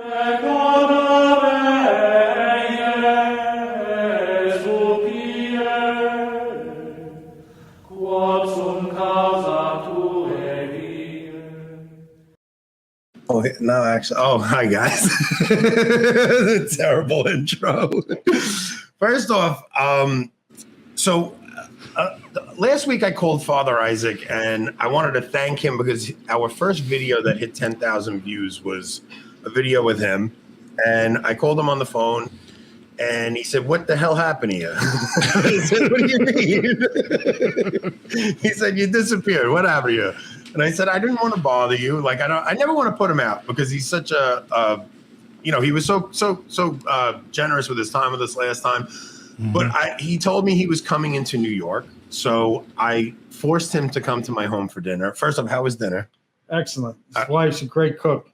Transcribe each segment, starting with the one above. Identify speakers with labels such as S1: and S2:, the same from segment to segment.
S1: Oh, no, actually. Oh, hi, guys. Terrible intro. First off, last week I called Father Isaac, and I wanted to thank him because our first video that hit 10,000 views was a video with him. And I called him on the phone, and he said, "What the hell happened to you?" I said, "What do you mean?" He said, "You disappeared. What happened to you?" And I said, "I didn't want to bother you. Like, I never want to put him out because he's such he was so generous with his time with us last time." Mm-hmm. But he told me he was coming into New York, so I forced him to come to my home for dinner. First off, how was dinner?
S2: Excellent. His wife's a great cook.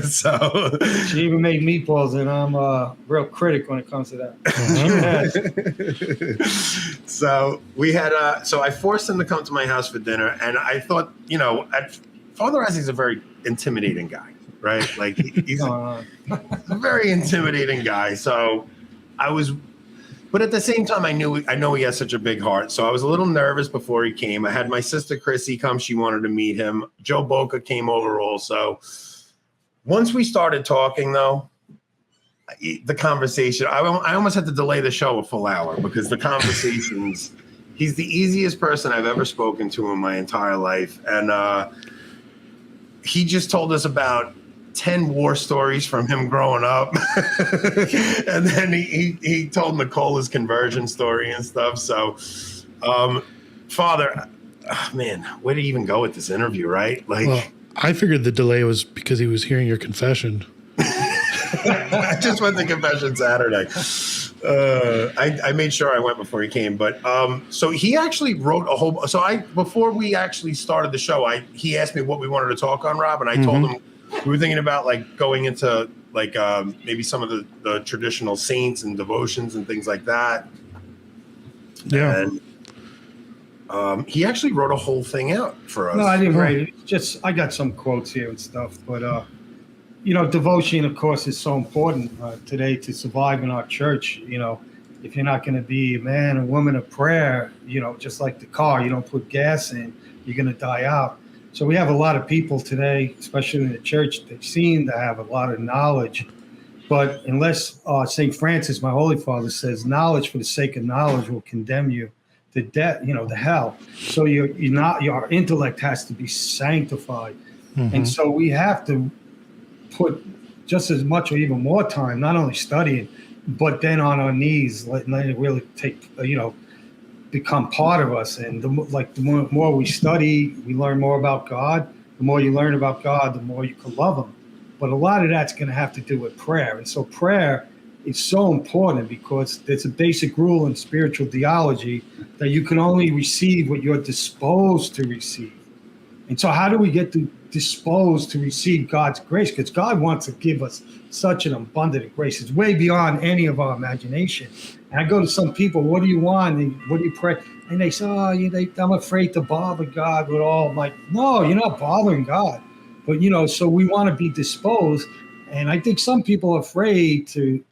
S1: So
S2: she even made meatballs, and I'm a real critic when it comes to that.
S1: So we had so I forced him to come to my house for dinner, and I thought, Father Isaac's a very intimidating guy, right? Like he's a very intimidating guy. So but at the same time, I know he has such a big heart. So I was a little nervous before he came. I had my sister Chrissy come; she wanted to meet him. Joe Boca came over also. Once we started talking, though, the conversation, I almost had to delay the show a full hour because the conversations, he's the easiest person I've ever spoken to in my entire life. And he just told us about 10 war stories from him growing up. And then he told Nicole his conversion story and stuff. So, Father, man, where did he even go with this interview, right? Like,
S3: well, I figured the delay was because he was hearing your confession.
S1: I just went to confession Saturday. I made sure I went before he came, but so he actually wrote a whole. So before we actually started the show, he asked me what we wanted to talk on, Rob, and I told him we were thinking about like going into like maybe some of the traditional saints and devotions and things like that.
S2: Yeah.
S1: And he actually wrote a whole thing out for us.
S2: No, I didn't write it. Just I got some quotes here and stuff, but devotion, of course, is so important today to survive in our church. If you're not going to be a man or woman of prayer, just like the car, you don't put gas in, you're going to die out. So we have a lot of people today, especially in the church, that seem to have a lot of knowledge, but unless St. Francis, my Holy Father, says knowledge for the sake of knowledge will condemn you to death, to hell. So your intellect has to be sanctified. Mm-hmm. And so we have to put just as much or even more time, not only studying, but then on our knees, letting it really become part of us. And the more we study, we learn more about God. The more you learn about God, the more you can love him. But a lot of that's going to have to do with prayer. And so prayer is so important because there's a basic rule in spiritual theology that you can only receive what you're disposed to receive. And so how do we get disposed to receive God's grace? Because God wants to give us such an abundant grace. It's way beyond any of our imagination. And I go to some people, what do you want? And what do you pray? And they say, I'm afraid to bother God with all. I'm like, no, you're not bothering God. But, so we want to be disposed. And I think some people are afraid to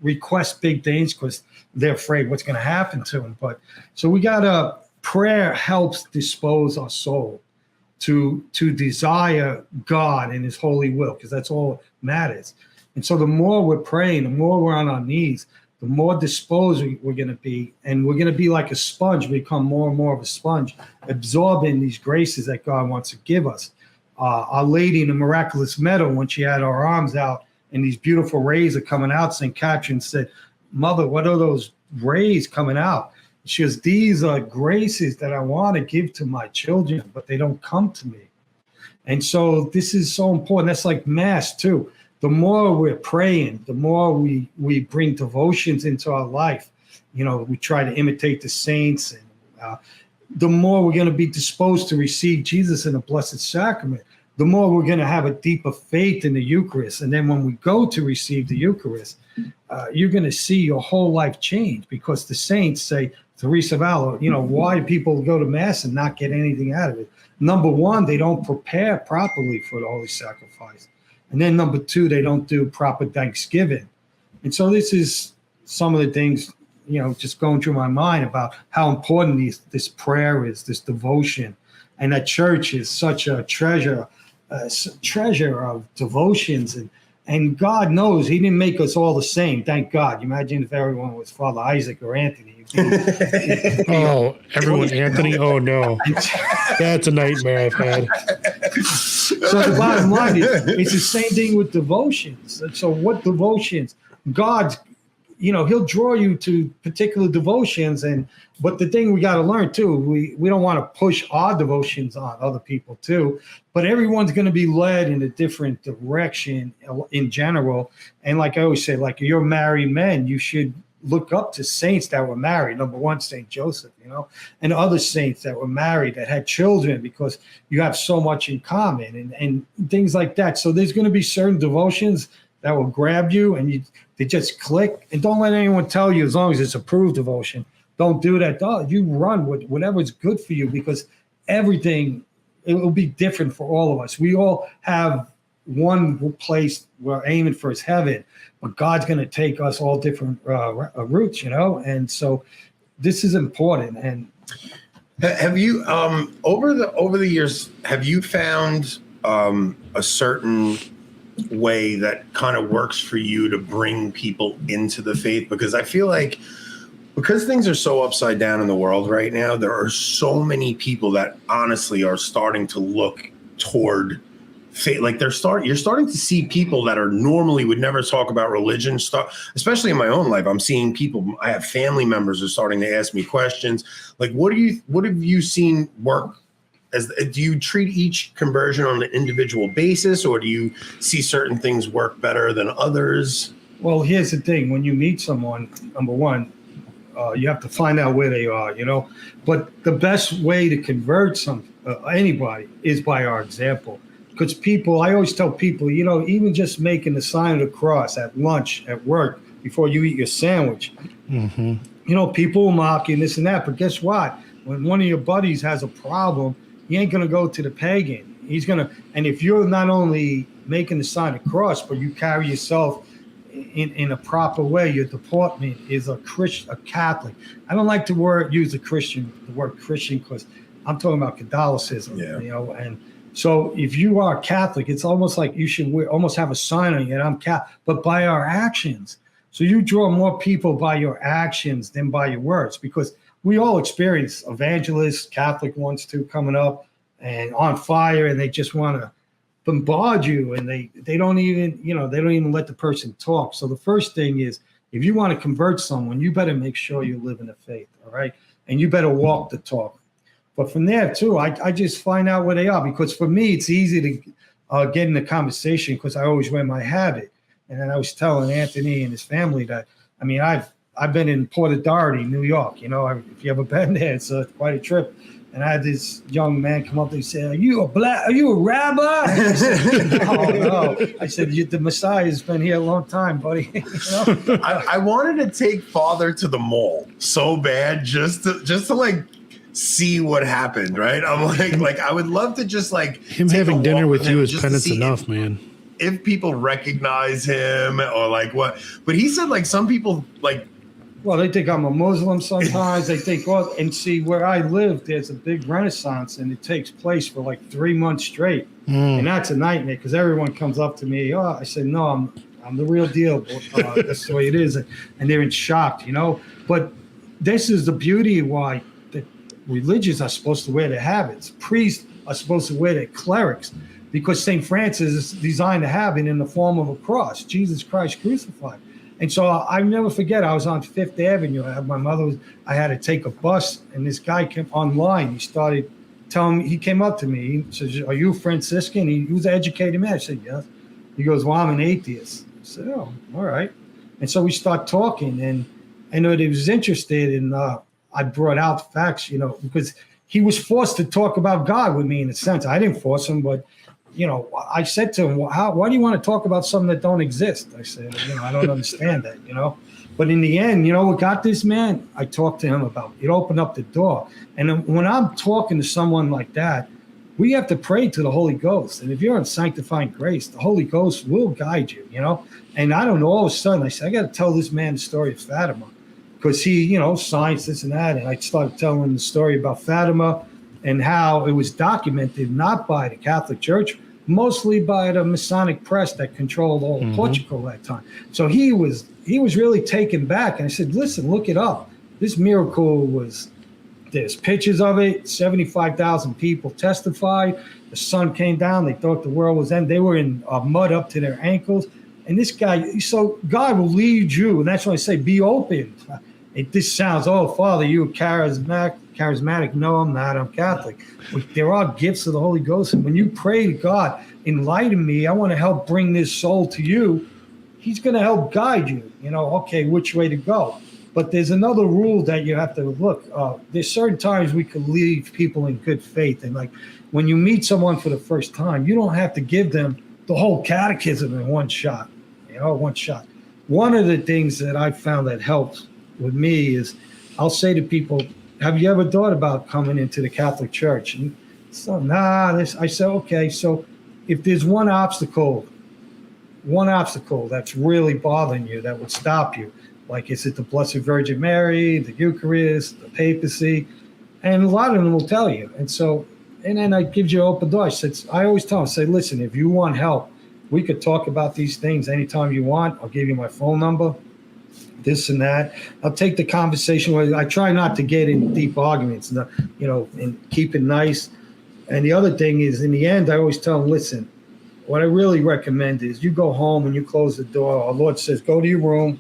S2: request big things because they're afraid what's going to happen to them. But so prayer helps dispose our soul to desire God and his holy will, because that's all that matters. And so the more we're praying, the more we're on our knees, the more disposed we're going to be. And we're going to be like a sponge, become more and more of a sponge, absorbing these graces that God wants to give us. Our Lady in the Miraculous Meadow, when she had her arms out and these beautiful rays are coming out, St. Catherine said, "Mother, what are those rays coming out?" She goes, "These are graces that I want to give to my children, but they don't come to me." And so this is so important. That's like Mass too. The more we're praying, the more we bring devotions into our life. We try to imitate the saints, and the more we're going to be disposed to receive Jesus in the Blessed Sacrament, the more we're going to have a deeper faith in the Eucharist. And then when we go to receive the Eucharist, you're going to see your whole life change, because the saints say, Teresa of Avila, why do people go to Mass and not get anything out of it? Number one, they don't prepare properly for the Holy Sacrifice. And then number two, they don't do proper Thanksgiving. And so this is some of the things, just going through my mind about how important this prayer is, this devotion, and that church is such a treasure of devotions. And God knows He didn't make us all the same. Thank God. You imagine if everyone was Father Isaac or Anthony.
S3: Oh, everyone Anthony? Oh, no. That's a nightmare I've had.
S2: So the bottom line is, it's the same thing with devotions. So what devotions? God's, He'll draw you to particular devotions. But the thing we got to learn too, we don't want to push our devotions on other people too, but everyone's going to be led in a different direction in general. And like I always say, like you're married men, you should look up to saints that were married. Number one, Saint Joseph, and other saints that were married that had children, because you have so much in common and things like that. So there's going to be certain devotions that will grab you and they just click. And don't let anyone tell you, as long as it's approved devotion, don't do that. You run with whatever's good for you, because everything, it will be different for all of us. We all have one place we're aiming for is heaven, but God's going to take us all different routes, and so this is important. And
S1: have you over the years, have you found a certain way that kind of works for you to bring people into the faith? Because I feel like, because things are so upside down in the world right now, there are so many people that honestly are starting to look toward faith. Like you're starting to see people that are normally would never talk about religion stuff, especially in my own life. I'm seeing people, I have family members are starting to ask me questions. Like, what have you seen work? Do you treat each conversion on an individual basis, or do you see certain things work better than others?
S2: Well, here's the thing. When you meet someone, number one, you have to find out where they are, But the best way to convert anybody is by our example. Because I always tell people, even just making the sign of the cross at lunch, at work, before you eat your sandwich, people will mock you and this and that. But guess what? When one of your buddies has a problem, he ain't going to go to the pagan. And if you're not only making the sign of the cross, but you carry yourself in a proper way, your deportment is a Catholic. I don't like to use the word Christian, because I'm talking about Catholicism, and so if you are Catholic, it's almost like you should almost have a sign on you that I'm Catholic, but by our actions. So you draw more people by your actions than by your words, because we all experience evangelists, Catholic ones too, coming up and on fire, and they just want to bombard you, and they don't even let the person talk. So the first thing is, if you want to convert someone, you better make sure you live in the faith, all right? And you better walk the talk. But from there too, I just find out where they are, because for me, it's easy to get in the conversation because I always wear my habit. And then I was telling Anthony and his family that, I've been in Port Authority, New York. If you ever been there, it's quite a trip. And I had this young man come up and say, Are you a rabbi? I said, no. I said, the Messiah has been here a long time, buddy.
S1: I wanted to take Father to the mall so bad, just to like see what happened, right? I'm like I would love to just like
S3: him having dinner with you is penance enough, man.
S1: If people recognize him or like what, but he said like some people like.
S2: Well, they think I'm a Muslim sometimes. They think, and see where I live, there's a big Renaissance, and it takes place for like 3 months straight, and that's a nightmare because everyone comes up to me. I said, no, I'm the real deal. That's the way it is, and they're in shock, But this is the beauty of why the religions are supposed to wear their habits. Priests are supposed to wear their clerics, because St. Francis is designed to have it in the form of a cross, Jesus Christ crucified. And so I never forget, I was on Fifth Avenue. I had to take a bus, and this guy came online. He started telling me, he came up to me. He says, are you Franciscan? He was an educated man. I said, yes. He goes, well, I'm an atheist. I said, oh, all right. And so we start talking, and he was interested in, I brought out facts, because he was forced to talk about God with me in a sense. I didn't force him, but I said to him, why do you want to talk about something that don't exist? I said, I don't understand that, But in the end, what got this man? I talked to him about it. Opened up the door. And when I'm talking to someone like that, we have to pray to the Holy Ghost. And if you're in sanctifying grace, the Holy Ghost will guide you, you know. And I don't know, all of a sudden I said, I got to tell this man the story of Fatima, because he, you know, science, this and that. And I started telling him the story about Fatima and how it was documented not by the Catholic Church, mostly by the Masonic press that controlled all of Portugal at that time. So he was really taken back. And I said, listen, look it up. This miracle was, there's pictures of it. 75,000 people testified. The sun came down. They thought the world was end. They were in mud up to their ankles. And this guy, so God will lead you. And that's why I say, be open. This sounds, oh, Father, you charismatic. No, I'm not. I'm Catholic. But there are gifts of the Holy Ghost. And when you pray to God, enlighten me. I want to help bring this soul to you. He's going to help guide you. You know, okay, which way to go. But there's another rule that you have to look. There's certain times we can leave people in good faith. And like when you meet someone for the first time, you don't have to give them the whole catechism in one shot. You know, one shot. One of the things that I found that helps with me is I'll say to people, have you ever thought about coming into the Catholic Church? And so, I said, okay, so if there's one obstacle that's really bothering you that would stop you, like, is it the Blessed Virgin Mary, the Eucharist, the papacy? And a lot of them will tell you. And so, and then I give you an open door. I always tell them, say, listen, if you want help, we could talk about these things anytime you want. I'll give you my phone number, this and that. I'll take the conversation with you. I try not to get in deep arguments, you know, and keep it nice. And the other thing is, in the end, I always tell them, listen, what I really recommend is you go home and you close the door. Our Lord says, go to your room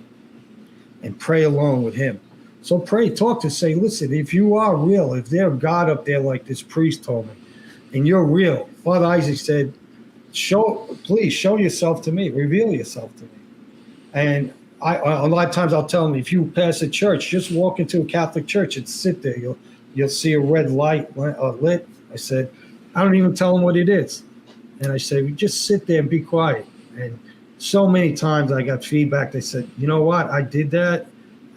S2: and pray alone with him. So pray, talk to, say, listen, if you are real, if there's God up there like this priest told me, and you're real, Father Isaac said, please show yourself to me, reveal yourself to me. And a lot of times I'll tell them, if you pass a church, just walk into a Catholic church and sit there. You'll see a red light lit. I said, I don't even tell them what it is. And I say, we just sit there and be quiet. And so many times I got feedback. They said, you know what? I did that,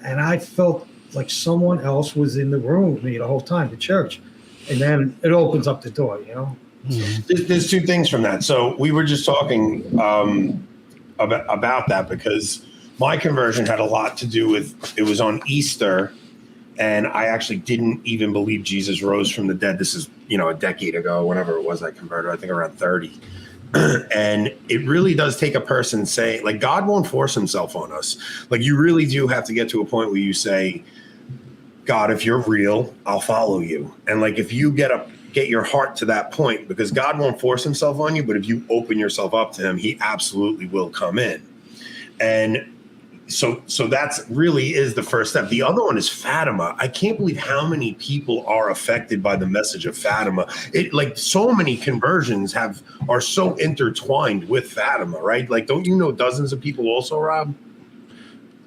S2: and I felt like someone else was in the room with me the whole time, the church. And then it opens up the door, you know?
S1: There's two things from that. So we were just talking about that because my conversion had a lot to do with, it was on Easter, and I actually didn't even believe Jesus rose from the dead. This is, you know, a decade ago, whenever it was I converted, I think around 30. And it really does take a person saying, like, God won't force himself on us. Like, you really do have to get to a point where you say, God, if you're real, I'll follow you. And like, if you get your heart to that point, because God won't force himself on you, but if you open yourself up to him, he absolutely will come in. And so that's really is the first step. The other one is Fatima. I can't believe how many people are affected by the message of Fatima. It, like, so many conversions are so intertwined with Fatima, right? Like, don't you know dozens of people also, Rob?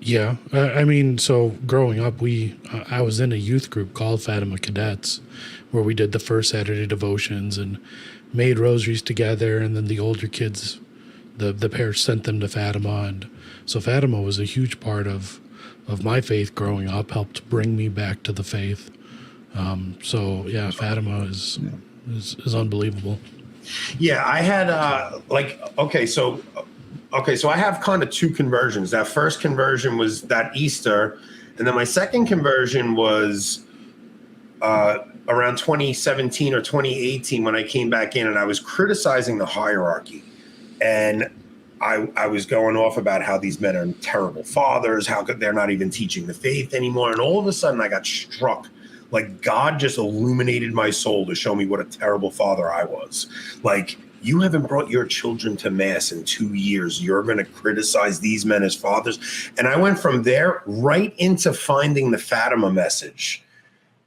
S3: Yeah. I mean, so growing up, I was in a youth group called Fatima Cadets, where we did the first Saturday devotions and made rosaries together. And then the older kids, the parish sent them to Fatima. And so Fatima was a huge part of my faith growing up, helped bring me back to the faith. So yeah, Fatima is unbelievable.
S1: Yeah, I had so I have kind of two conversions. That first conversion was that Easter, and then my second conversion was around 2017 or 2018 when I came back in, and I was criticizing the hierarchy, and I was going off about how these men are terrible fathers, how they're not even teaching the faith anymore. And all of a sudden I got struck. Like, God just illuminated my soul to show me what a terrible father I was. Like, you haven't brought your children to mass in 2 years. You're going to criticize these men as fathers. And I went from there right into finding the Fatima message.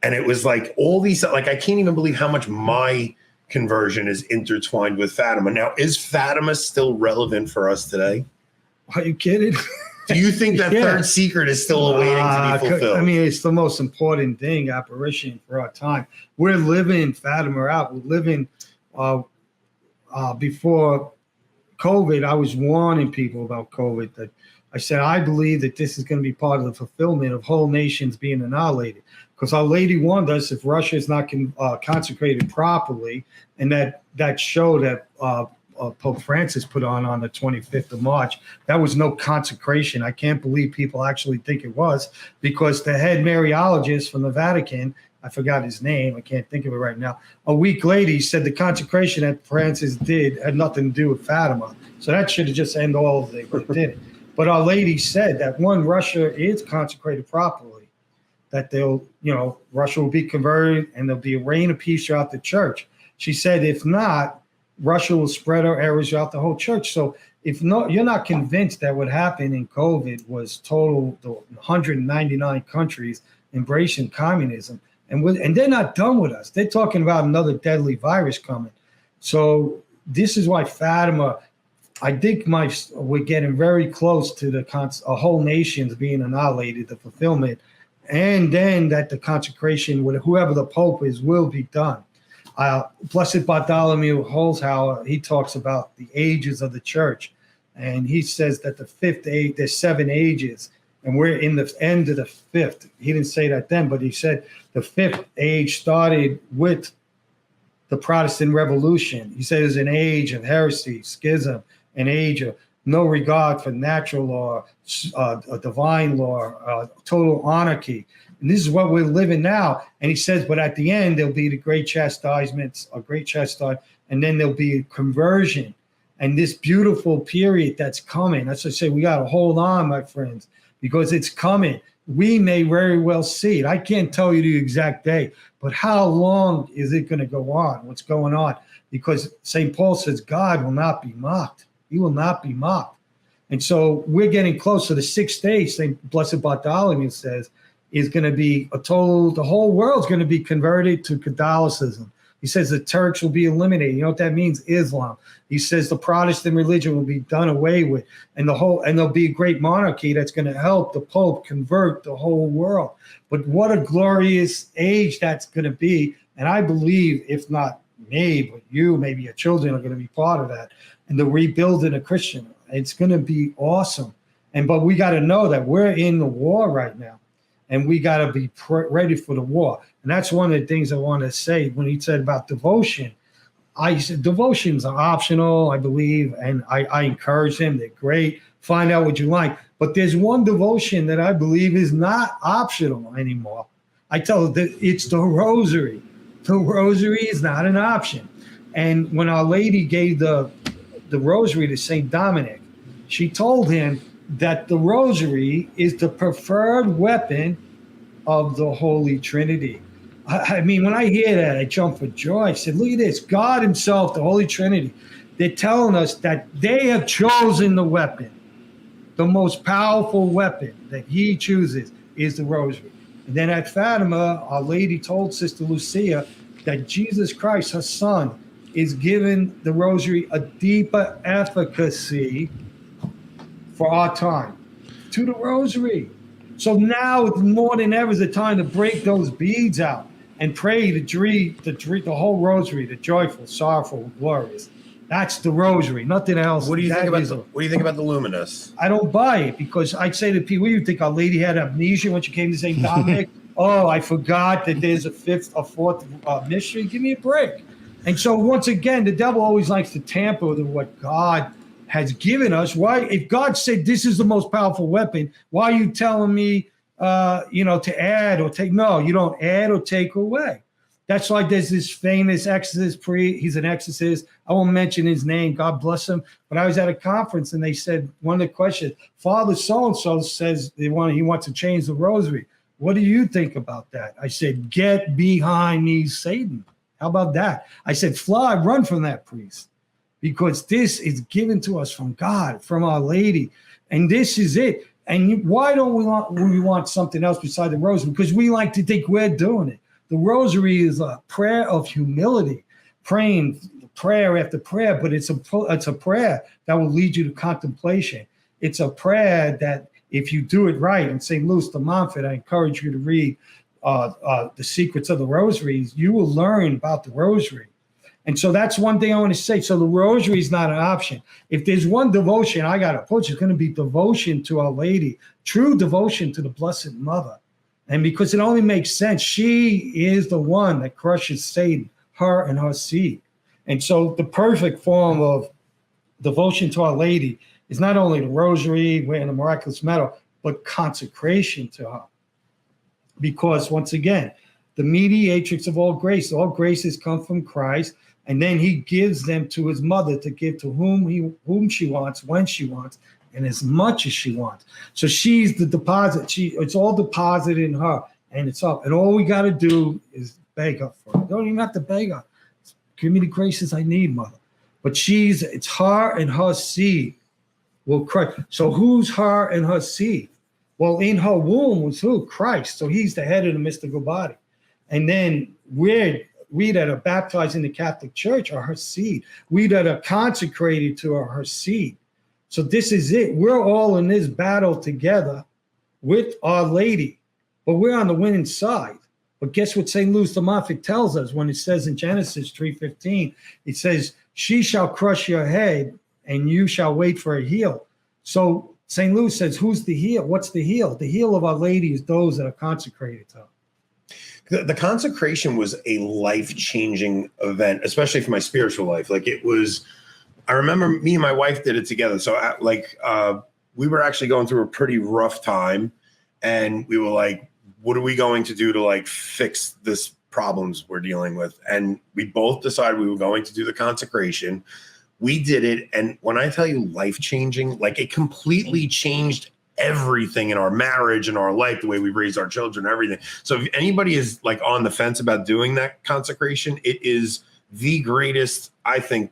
S1: And it was like all these, like, I can't even believe how much my conversion is intertwined with Fatima. Now, is Fatima still relevant for us today?
S2: Are you kidding?
S1: Do you think that third secret is still awaiting to be fulfilled?
S2: I mean, it's the most important thing, apparition for our time. We're living Fatima out. We're living before COVID. I was warning people about COVID, that I said, I believe that this is going to be part of the fulfillment of whole nations being annihilated. because Our Lady warned us if Russia is not consecrated properly, and that show that Pope Francis put on the 25th of March, that was no consecration. I can't believe people actually think it was, because the head Mariologist from the Vatican, I forgot his name, I can't think of it right now, a week later he said the consecration that Francis did had nothing to do with Fatima. So that should have just ended all of it, but it didn't. But Our Lady said that when Russia is consecrated properly, that Russia will be converted and there'll be a reign of peace throughout the church. She said, if not, Russia will spread her errors throughout the whole church. So if you're not convinced that what happened in COVID was total, the 199 countries embracing communism, and they're not done with us. They're talking about another deadly virus coming. So this is why Fatima, I think we're getting very close to a whole nation's being annihilated, the fulfillment, and then that the consecration with whoever the Pope is will be done. Blessed Bartholomew Holzhauer, he talks about the ages of the church, and he says that the fifth age, there's 7 ages, and we're in the end of the fifth. He didn't say that then, but he said the fifth age started with the Protestant Revolution. He said it was an age of heresy, schism, an age of no regard for natural law, divine law, total anarchy. And this is what we're living now. And he says, but at the end, there'll be the great chastisements, and then there'll be conversion. And this beautiful period that's coming, that's what I say, we got to hold on, my friends, because it's coming. We may very well see it. I can't tell you the exact day, but how long is it going to go on? What's going on? Because St. Paul says God will not be mocked. He will not be mocked. And so we're getting close to the 6th day, St. Blessed Bartholomew says, is going to be the whole world's going to be converted to Catholicism. He says the Turks will be eliminated. You know what that means? Islam. He says the Protestant religion will be done away with, and there'll be a great monarchy that's going to help the Pope convert the whole world. But what a glorious age that's going to be. And I believe, if not me, but you, maybe your children are going to be part of that. And the rebuilding a Christian. It's going to be awesome. But we got to know that we're in the war right now. And we got to be ready for the war. And that's one of the things I want to say when he said about devotion. I said devotions are optional, I believe, and I encourage them. They're great. Find out what you like. But there's one devotion that I believe is not optional anymore. I tell them that it's the rosary. The rosary is not an option. And when Our Lady gave the rosary to St. Dominic, she told him that the rosary is the preferred weapon of the Holy Trinity. I mean, when I hear that, I jump for joy. I said, look at this. God himself, the Holy Trinity, they're telling us that they have chosen the weapon. The most powerful weapon that he chooses is the rosary. And then at Fatima, Our Lady told Sister Lucia that Jesus Christ, her son, is giving the rosary a deeper efficacy for our time, to the rosary. So now more than ever is the time to break those beads out and pray the whole rosary, the joyful, sorrowful, glorious. That's the rosary, nothing else.
S1: What do you think about the Luminous?
S2: I don't buy it, because I'd say to people, you think Our Lady had amnesia when she came to St. Dominic? Oh, I forgot that there's a fourth mystery. Give me a break. And so once again, the devil always likes to tamper with what God has given us. Why, if God said this is the most powerful weapon, why are you telling me, to add or take? No, you don't add or take away. That's why there's this famous exorcist priest. He's an exorcist. I won't mention his name. God bless him. But I was at a conference and they said, one of the questions, Father so-and-so says he wants to change the rosary. What do you think about that? I said, get behind me, Satan. How about that? I said, fly, run from that priest. Because this is given to us from God, from Our Lady. And this is it. And why don't we want something else beside the rosary? Because we like to think we're doing it. The rosary is a prayer of humility, praying prayer after prayer, but it's a prayer that will lead you to contemplation. It's a prayer that if you do it right, and St. Louis de Montfort, I encourage you to read The Secrets of the Rosaries, you will learn about the rosary. And so that's one thing I want to say. So the rosary is not an option. If there's one devotion I got to put, it's going to be devotion to Our Lady, true devotion to the Blessed Mother. And because it only makes sense, she is the one that crushes Satan, her and her seed. And so the perfect form of devotion to Our Lady is not only the rosary, wearing the miraculous medal, but consecration to her. Because once again, the mediatrix of all graces come from Christ, and then he gives them to his mother to give to whom she wants, when she wants, and as much as she wants. So she's the deposit. It's all deposited in her, and it's up. And all we got to do is beg her for it. Don't even have to beg her. Give me the graces I need, mother. But it's her and her seed will crush. So who's her and her seed? Well, in her womb was who? Christ. So he's the head of the mystical body. And then we that are baptized in the Catholic Church are her seed. We that are consecrated to her seed. So this is it. We're all in this battle together with Our Lady, but we're on the winning side. But guess what St. Louis de Montfort tells us when it says in Genesis 3:15, it says, she shall crush your head and you shall wait for a heel. So St. Louis says, who's the heel? What's the heel? The heel of Our Lady is those that are consecrated to her.
S1: The consecration was a life-changing event, especially for my spiritual life. Like it was, I remember me and my wife did it together. So we were actually going through a pretty rough time, and we were like, what are we going to do to like fix this problems we're dealing with? And we both decided we were going to do the consecration. We did it. And when I tell you life-changing, like it completely changed everything in our marriage and our life, the way we raise our children, everything. So if anybody is like on the fence about doing that consecration, it is the greatest, I think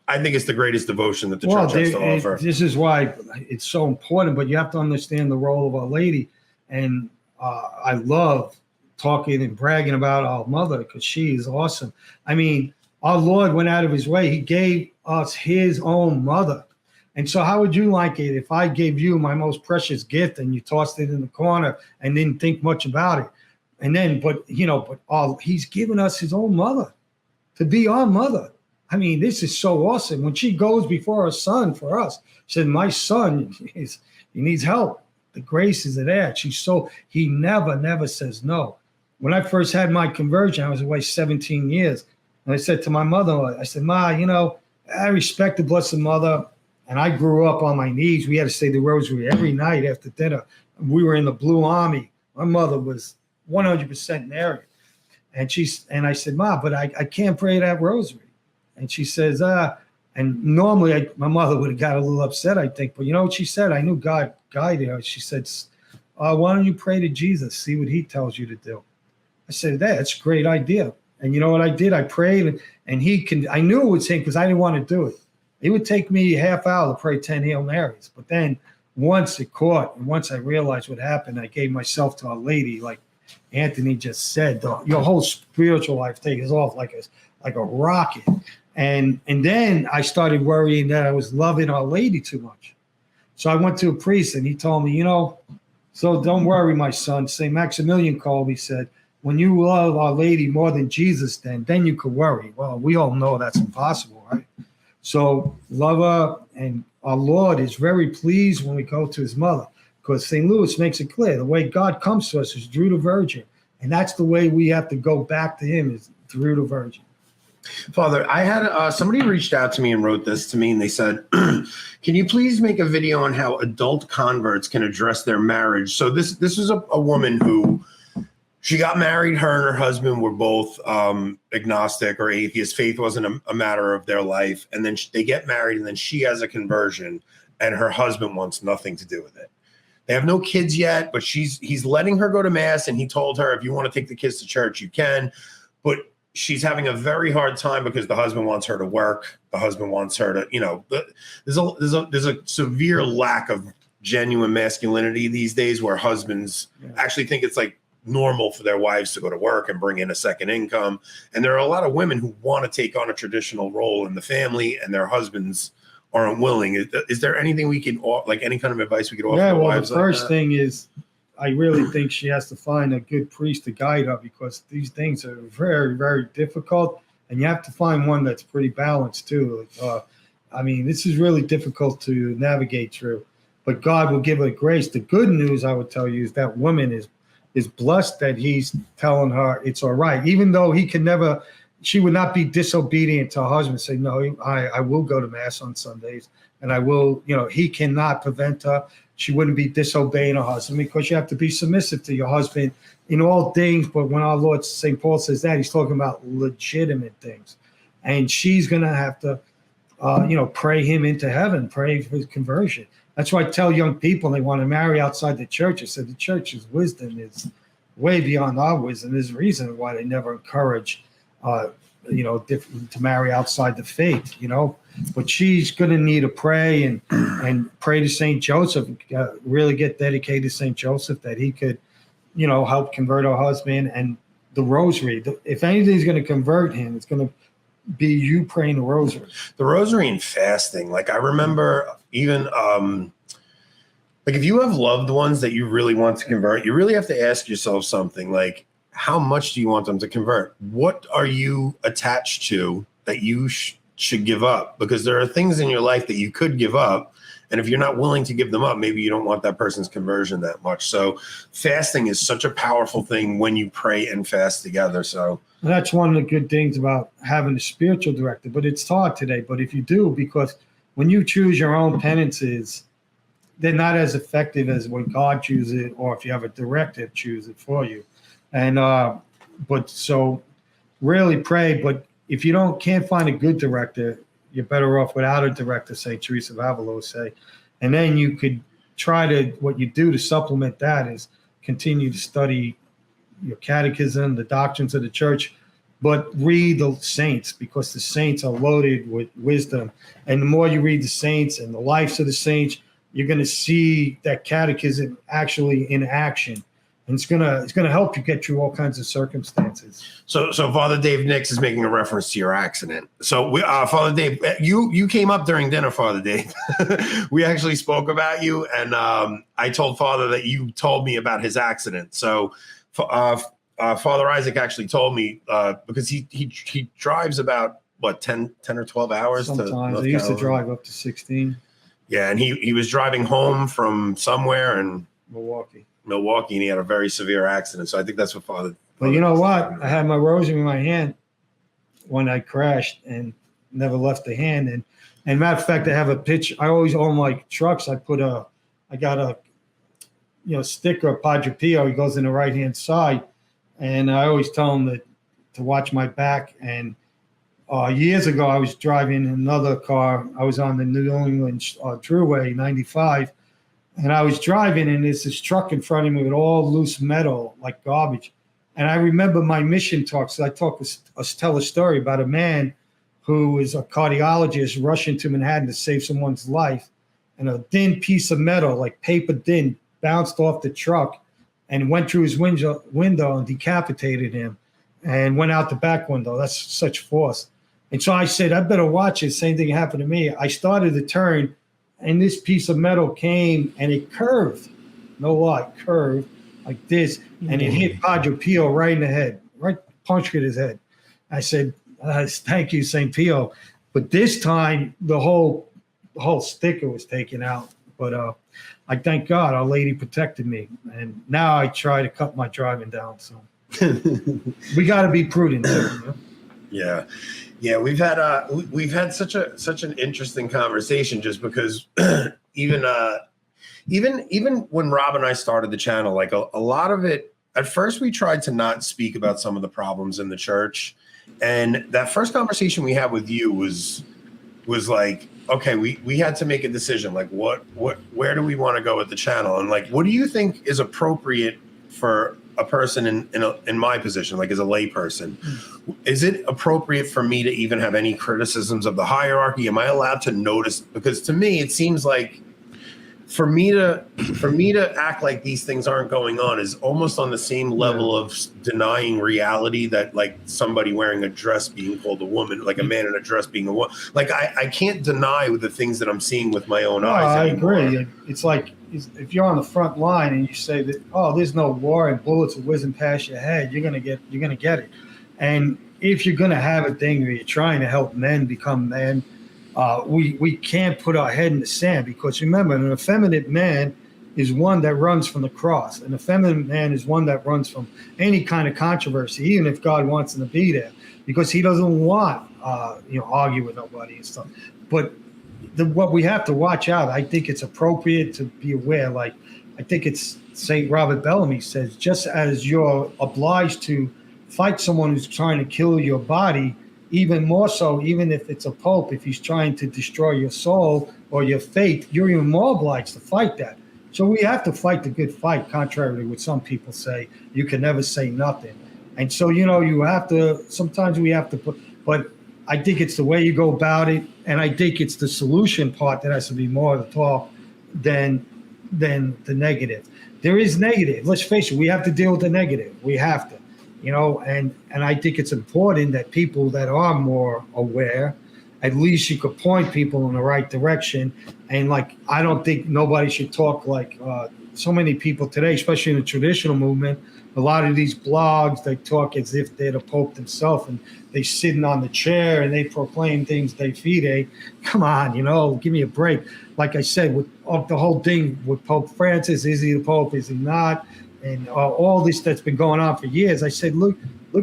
S1: it's the greatest devotion that the church has to offer.
S2: This is why it's so important, but you have to understand the role of Our Lady. And I love talking and bragging about our mother because she is awesome. I mean, our Lord went out of his way. He gave us his own mother. And so how would you like it if I gave you my most precious gift and you tossed it in the corner and didn't think much about it? And then, he's given us his own mother to be our mother. I mean, this is so awesome. When she goes before her son for us, she said, my son, he needs help. The graces are there. He never says no. When I first had my conversion, I was away 17 years. And I said to my mother, I said, Ma, I respect the Blessed Mother. And I grew up on my knees. We had to say the rosary every night after dinner. We were in the Blue Army. My mother was 100% Marian. And I said, Ma, but I can't pray that rosary. And she says, and normally my mother would have got a little upset, I think. But you know what she said? I knew God guided her. She said, why don't you pray to Jesus, see what he tells you to do? I said, that's a great idea. And you know what I did? I prayed, and I knew it was him because I didn't want to do it. It would take me a half hour to pray 10 Hail Marys. But then once it caught, and once I realized what happened, I gave myself to Our Lady. Like Anthony just said, your whole spiritual life takes off like a rocket. And then I started worrying that I was loving Our Lady too much. So I went to a priest, and he told me, so don't worry, my son. St. Maximilian called me, said, when you love Our Lady more than Jesus, then you could worry. Well, we all know that's impossible, right? So love her, and our Lord is very pleased when we go to his mother, because St. Louis makes it clear the way God comes to us is through the Virgin, and that's the way we have to go back to him is through the Virgin.
S1: Father, I had somebody reached out to me and wrote this to me, and they said, can you please make a video on how adult converts can address their marriage? So this was a woman who, she got married. Her and her husband were both agnostic or atheist. Faith wasn't a matter of their life. And then they get married, and then she has a conversion, and her husband wants nothing to do with it. They have no kids yet, but he's letting her go to mass, and he told her, if you want to take the kids to church, you can. But she's having a very hard time because the husband wants her to work. The husband wants her to, there's a severe lack of genuine masculinity these days, where husbands actually think it's like normal for their wives to go to work and bring in a second income. And there are a lot of women who want to take on a traditional role in the family, and their husbands aren't willing. Is there anything we can, like any kind of advice we could offer?
S2: Yeah, well, the first thing is, I really think she has to find a good priest to guide her, because these things are very, very difficult, and you have to find one that's pretty balanced too. This is really difficult to navigate through, but God will give her grace. The good news I would tell you is that woman is is blessed that he's telling her it's all right, even though she would not be disobedient to her husband. Say, no, I will go to mass on Sundays, and I will, he cannot prevent her. She wouldn't be disobeying her husband, because you have to be submissive to your husband in all things. But when our Lord St. Paul says that, he's talking about legitimate things. And she's going to have to, pray him into heaven, pray for his conversion. That's why I tell young people they want to marry outside the church. I said the church's wisdom is way beyond our wisdom. There's a reason why they never encourage, to marry outside the faith, But she's going to need to pray and pray to St. Joseph, really get dedicated to St. Joseph, that he could, help convert her husband. And the rosary, if anything's going to convert him, it's going to be you praying the rosary.
S1: The rosary and fasting. Like, I remember even, like, if you have loved ones that you really want to convert, you really have to ask yourself something like, how much do you want them to convert? What are you attached to that you should give up? Because there are things in your life that you could give up. And if you're not willing to give them up, maybe you don't want that person's conversion that much. So fasting is such a powerful thing when you pray and fast together. So
S2: that's one of the good things about having a spiritual director, but it's hard today. But if you do, because when you choose your own penances, they're not as effective as when God chooses it, or if you have a director choose it for you. And but so really pray. But if you can't find a good director, you're better off without a director, St. Teresa of Avila say. And then you could what you do to supplement that is continue to study your catechism, the doctrines of the church, but read the saints, because the saints are loaded with wisdom. And the more you read the saints and the lives of the saints, you're going to see that catechism actually in action. And it's gonna help you get through all kinds of circumstances.
S1: So Father Dave Nix is making a reference to your accident. So Father Dave, you came up during dinner, Father Dave. We actually spoke about you, and I told Father that you told me about his accident. So Father Isaac actually told me because he drives about 10 or 12 hours.
S2: Sometimes I used to drive up to 16.
S1: Yeah, and he was driving home from somewhere in
S2: Milwaukee,
S1: and he had a very severe accident. So I think that's what Father.
S2: But you know what? I had my rosary in my hand when I crashed and never left the hand. And matter of fact, I have a picture. I always own my trucks. I got a sticker of Padre Pio. He goes in the right hand side, and I always tell him to watch my back. And years ago, I was driving another car. I was on the New England Thruway 95. And I was driving, and there's this truck in front of me with all loose metal, like garbage. And I remember my mission talks. So I tell a story about a man who is a cardiologist rushing to Manhattan to save someone's life. And a thin piece of metal, like paper thin, bounced off the truck and went through his window and decapitated him and went out the back window. That's such force. And so I said, I better watch it. Same thing happened to me. I started to turn, and this piece of metal came and it curved. No lie, curved like this. And it hit Padre Pio right in the head, right, punched at his head. I said, thank you, St. Pio. But this time, the whole sticker was taken out. But I thank God Our Lady protected me. And now I try to cut my driving down. So we got to be prudent too, you know?
S1: Yeah, we've had such an interesting conversation, just because even when Rob and I started the channel, like a lot of it, at first we tried to not speak about some of the problems in the church, and that first conversation we had with you was like, okay, we had to make a decision, like where do we want to go with the channel, and like what do you think is appropriate for a person in my position, like as a lay person? Is it appropriate for me to even have any criticisms of the hierarchy? Am I allowed to notice? Because to me, it seems like for me to act like these things aren't going on is almost on the same level of denying reality, that like somebody wearing a dress being called a woman, like a man in a dress being a woman. Like I can't deny the things that I'm seeing with my own eyes.
S2: I
S1: anymore.
S2: agree. It's like, if you're on the front line and you say that, oh, there's no war and bullets are whizzing past your head, you're gonna get it. And if you're gonna have a thing where you're trying to help men become men, we can't put our head in the sand, because remember, an effeminate man is one that runs from the cross. An effeminate man is one that runs from any kind of controversy, even if God wants him to be there, because he doesn't want, argue with nobody and stuff. But what we have to watch out, I think it's appropriate to be aware, like, I think it's St. Robert Bellamy says, just as you're obliged to fight someone who's trying to kill your body, even more so, even if it's a pope, if he's trying to destroy your soul or your faith, you're even more obliged to fight that. So we have to fight the good fight, contrary to what some people say. You can never say nothing. And so, you have to, sometimes we have to put, but I think it's the way you go about it. And I think it's the solution part that has to be more of the talk than the negative. There is negative. Let's face it, we have to deal with the negative. We have to, and I think it's important that people that are more aware, at least you could point people in the right direction. And I don't think nobody should talk like so many people today, especially in the traditional movement. A lot of these blogs, they talk as if they're the Pope themselves, and they sitting on the chair and they proclaim things they fide. Come on, give me a break. Like I said, with the whole thing with Pope Francis, is he the Pope? Is he not? And all this that's been going on for years. I said, look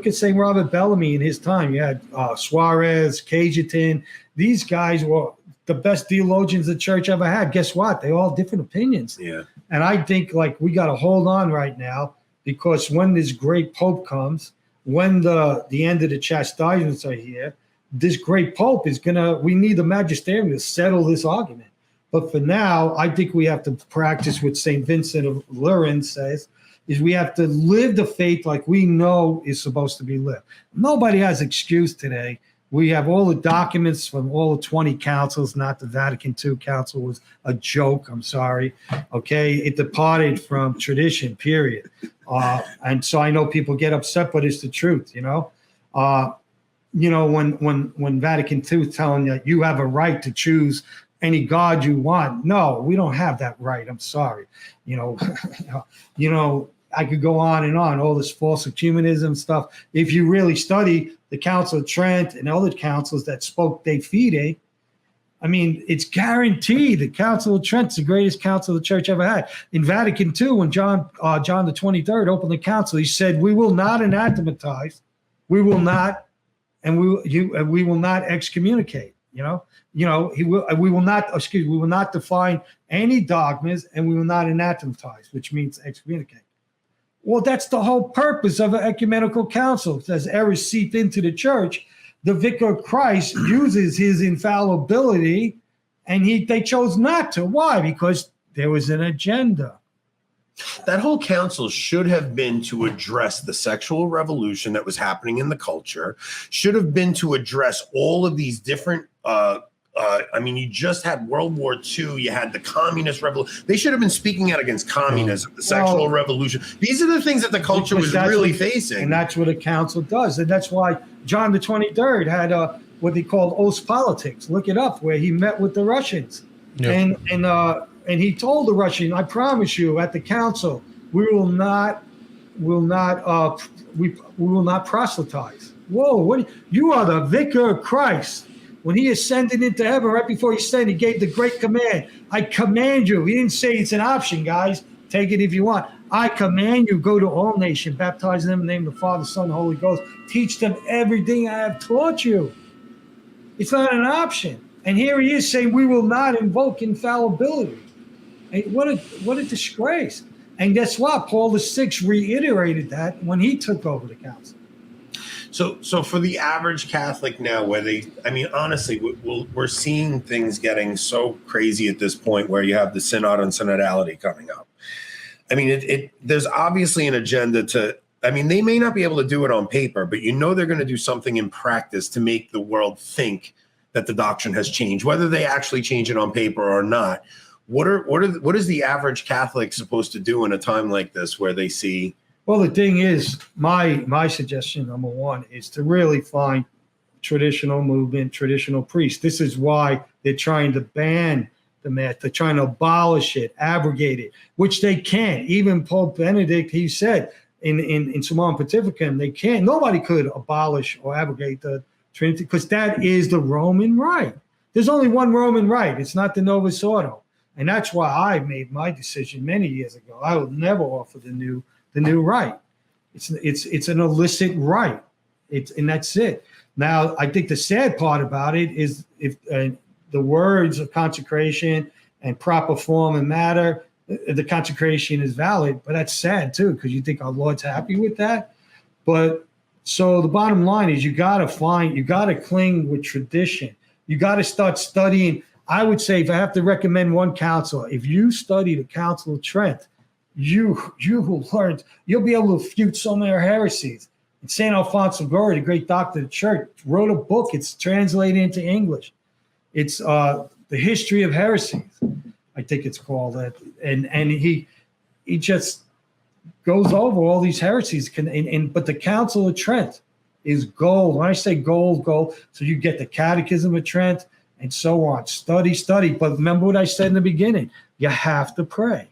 S2: at St. Robert Bellamy in his time. You had Suarez, Cajetan. These guys were the best theologians the church ever had. Guess what? They all different opinions.
S1: Yeah.
S2: And I think we got to hold on right now, because when this great Pope comes, when the end of the chastisements are here, this great Pope is we need the magisterium to settle this argument. But for now, I think we have to practice what St. Vincent of Lerins says, is we have to live the faith like we know is supposed to be lived. Nobody has excuse today. We have all the documents from all the 20 councils, not the Vatican II council was a joke, I'm sorry. Okay, it departed from tradition, period. And so I know people get upset, but it's the truth, when Vatican II is telling you have a right to choose any God you want. No, we don't have that right. I'm sorry. I could go on and on, all this false ecumenism stuff. If you really study the Council of Trent and other councils that spoke de fide, I mean, it's guaranteed the Council of Trent's the greatest council the church ever had. In Vatican II, when John the 23rd opened the council, he said, we will not anathematize, we will not, and we will not excommunicate, we will not define any dogmas, and we will not anathematize, which means excommunicate. Well, that's the whole purpose of an ecumenical council. As errors seep into the church, the vicar of Christ uses his infallibility, and they chose not to. Why? Because there was an agenda.
S1: That whole council should have been to address the sexual revolution that was happening in the culture, should have been to address all of these different you just had World War II. You had the communist revolution. They should have been speaking out against communism, the sexual revolution. These are the things that the culture was really facing.
S2: And that's what a council does. And that's why John the 23rd had what they called Ostpolitics. Look it up, where he met with the Russians. Yep. And he told the Russian, I promise you at the council, we will not proselytize. Whoa, you are the vicar of Christ. When he ascended into heaven, right before he ascended, he gave the great command. I command you. He didn't say it's an option, guys. Take it if you want. I command you, go to all nations, baptize them in the name of the Father, Son, and Holy Ghost. Teach them everything I have taught you. It's not an option. And here he is saying we will not invoke infallibility. And what a disgrace. And guess what? Paul VI reiterated that when he took over the council.
S1: So for the average Catholic now, honestly, we're seeing things getting so crazy at this point where you have the synod and synodality coming up. I mean, there's obviously an agenda they may not be able to do it on paper, but they're going to do something in practice to make the world think that the doctrine has changed, whether they actually change it on paper or not. What is the average Catholic supposed to do in a time like this where they see?
S2: Well, the thing is, my suggestion, number one, is to really find traditional movement, traditional priests. This is why they're trying to ban the Mass. They're trying to abolish it, abrogate it, which they can't. Even Pope Benedict, he said in Summorum Pontificum, they can't. Nobody could abolish or abrogate the Trinity because that is the Roman rite. There's only one Roman rite. It's not the Novus Ordo. And that's why I made my decision many years ago. I will never offer the new rite. It's an illicit rite. And that's it. Now, I think the sad part about it is if the words of consecration and proper form and matter, the consecration is valid, but that's sad too, because you think our Lord's happy with that. But so the bottom line is you got to cling with tradition. You got to start studying. I would say, if I have to recommend one council, if you study the Council of Trent, you will learn, you'll be able to refute so many heresies. And St. Alphonse of Gori, the great doctor of the church, wrote a book. It's translated into English. It's the history of heresies, I think it's called. And he just goes over all these heresies. But the Council of Trent is gold. When I say gold, so you get the Catechism of Trent and so on. Study. But remember what I said in the beginning. You have to pray.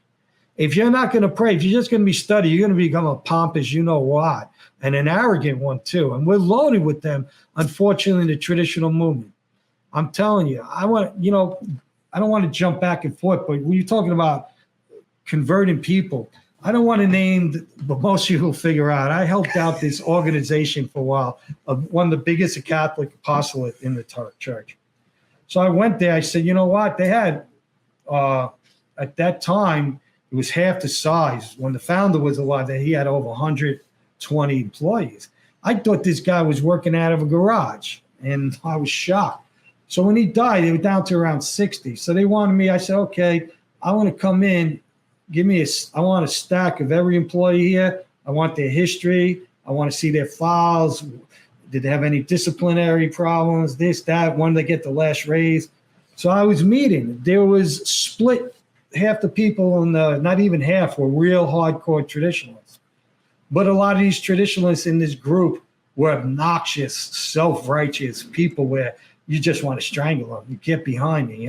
S2: If you're not going to pray, if you're just going to be studying, you're going to become a pompous you-know-what, and an arrogant one too. And we're loaded with them, unfortunately, in the traditional movement. I'm telling you, I don't want to jump back and forth, but when you're talking about converting people, I don't want to name, but most of you will figure out. I helped out this organization for a while, of one of the biggest Catholic apostolate in the church. So I went there. I said, you know what? They had, at that time, it was half the size. When the founder was alive, he had over 120 employees. I thought this guy was working out of a garage, and I was shocked. So when he died, they were down to around 60. So they wanted me. I said, okay, I want to come in. I want a stack of every employee here. I want their history. I want to see their files. Did they have any disciplinary problems? This, that. When did they get the last raise? So I was meeting. There was split. Half the people, not even half, were real hardcore traditionalists. But a lot of these traditionalists in this group were obnoxious, self-righteous people where you just want to strangle them. You get behind me,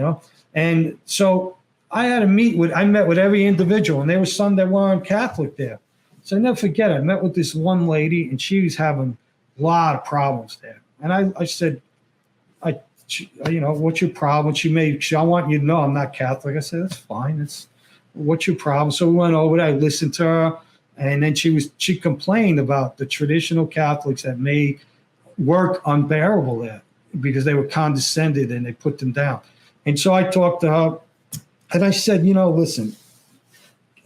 S2: And so I met with every individual, and there was some that weren't Catholic there. So I never forget, I met with this one lady, and she was having a lot of problems there. And I said, what's your problem? I want you to know I'm not Catholic. I said, that's fine. What's your problem? So we went over there, I listened to her, and then she complained about the traditional Catholics that made work unbearable there because they were condescended and they put them down. And so I talked to her, and I said, listen.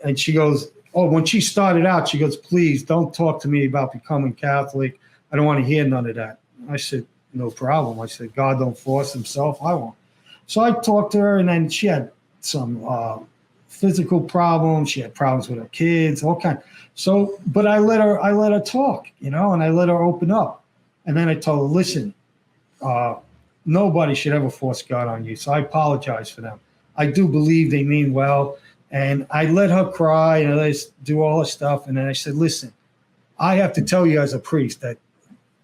S2: And she goes, when she started out, she goes, please don't talk to me about becoming Catholic. I don't want to hear none of that. I said, no problem. I said, God don't force himself. I won't. So I talked to her, and then she had some physical problems. She had problems with her kids, all kinds. So, but I let her talk, and I let her open up. And then I told her, listen, nobody should ever force God on you. So I apologize for them. I do believe they mean well. And I let her cry, and I let her do all her stuff. And then I said, listen, I have to tell you as a priest that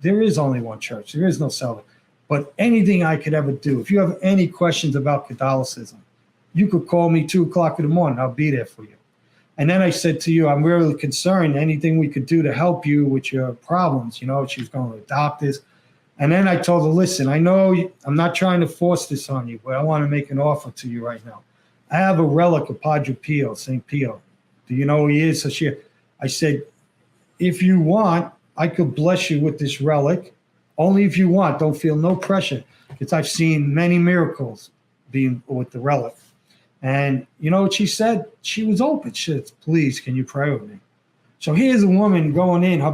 S2: there is only one church. There is no celibate. But anything I could ever do, if you have any questions about Catholicism, you could call me 2:00 in the morning. I'll be there for you. And then I said to you, I'm really concerned. Anything we could do to help you with your problems. She was going to adopt this. And then I told her, listen, I know I'm not trying to force this on you, but I want to make an offer to you right now. I have a relic of Padre Pio, St. Pio. Do you know who he is? So I said, if you want, I could bless you with this relic. Only if you want. Don't feel no pressure, because I've seen many miracles being with the relic. And you know what she said? She was open. She said, please, can you pray with me? So here's a woman going in. Her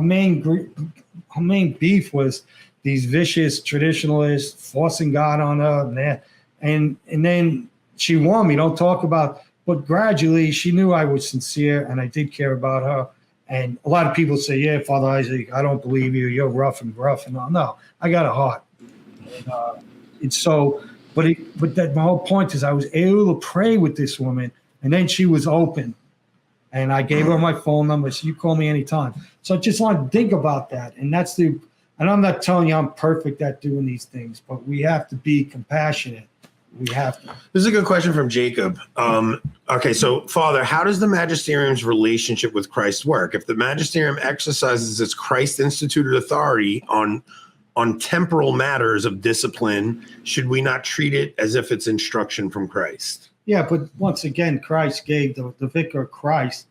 S2: main beef was these vicious traditionalists forcing God on her. And then she warned me, don't talk about, but gradually she knew I was sincere and I did care about her. And a lot of people say, yeah, Father Isaac, I don't believe you. You're rough and gruff. And no, I got a heart. And so, but my whole point is I was able to pray with this woman, and then she was open. And I gave her my phone number. So you call me anytime. So I just want to think about that. And and I'm not telling you I'm perfect at doing these things, but we have to be compassionate. We have to.
S1: This is a good question from Jacob. Okay, so Father, how does the magisterium's relationship with Christ work? If the magisterium exercises its Christ-instituted authority on temporal matters of discipline, should we not treat it as if it's instruction from Christ?
S2: Yeah, but once again, Christ gave the vicar of Christ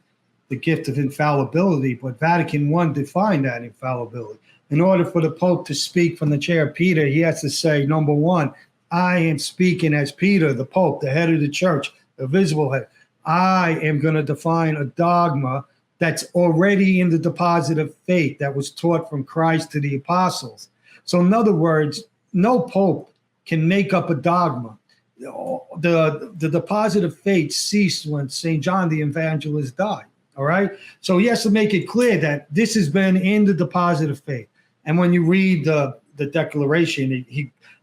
S2: the gift of infallibility, but Vatican I defined that infallibility. In order for the Pope to speak from the chair of Peter, he has to say, number one, I am speaking as Peter, the Pope, the head of the church, the visible head. I am going to define a dogma that's already in the deposit of faith that was taught from Christ to the apostles. So in other words, no Pope can make up a dogma. The deposit of faith ceased when St. John the Evangelist died. All right. So he has to make it clear that this has been in the deposit of faith. And when you read the declaration,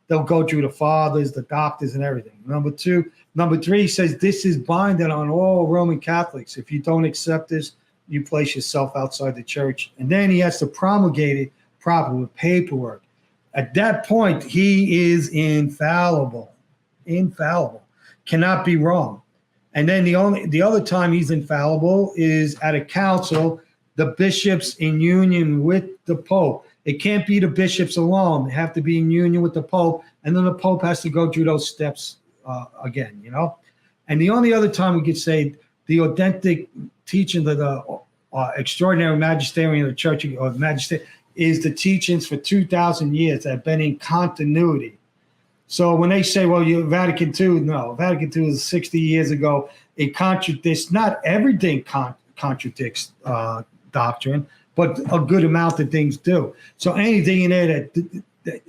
S2: they'll go through the fathers, the doctors, and everything. Number three, he says this is binding on all Roman Catholics. If you don't accept this, you place yourself outside the church. And then he has to promulgate it properly with paperwork. At that point, he is infallible, cannot be wrong. And then the other time he's infallible is at a council, the bishops in union with the Pope. It can't be the bishops alone. They have to be in union with the Pope. And then the Pope has to go through those steps again, you know. And the only other time we could say the authentic teaching of the extraordinary magisterium of the church or magisterium is the teachings for 2,000 years that have been in continuity. So when they say, well, you're Vatican II, no, Vatican II is 60 years ago. It contradicts, not everything contradicts doctrine, but a good amount of things do. So anything in there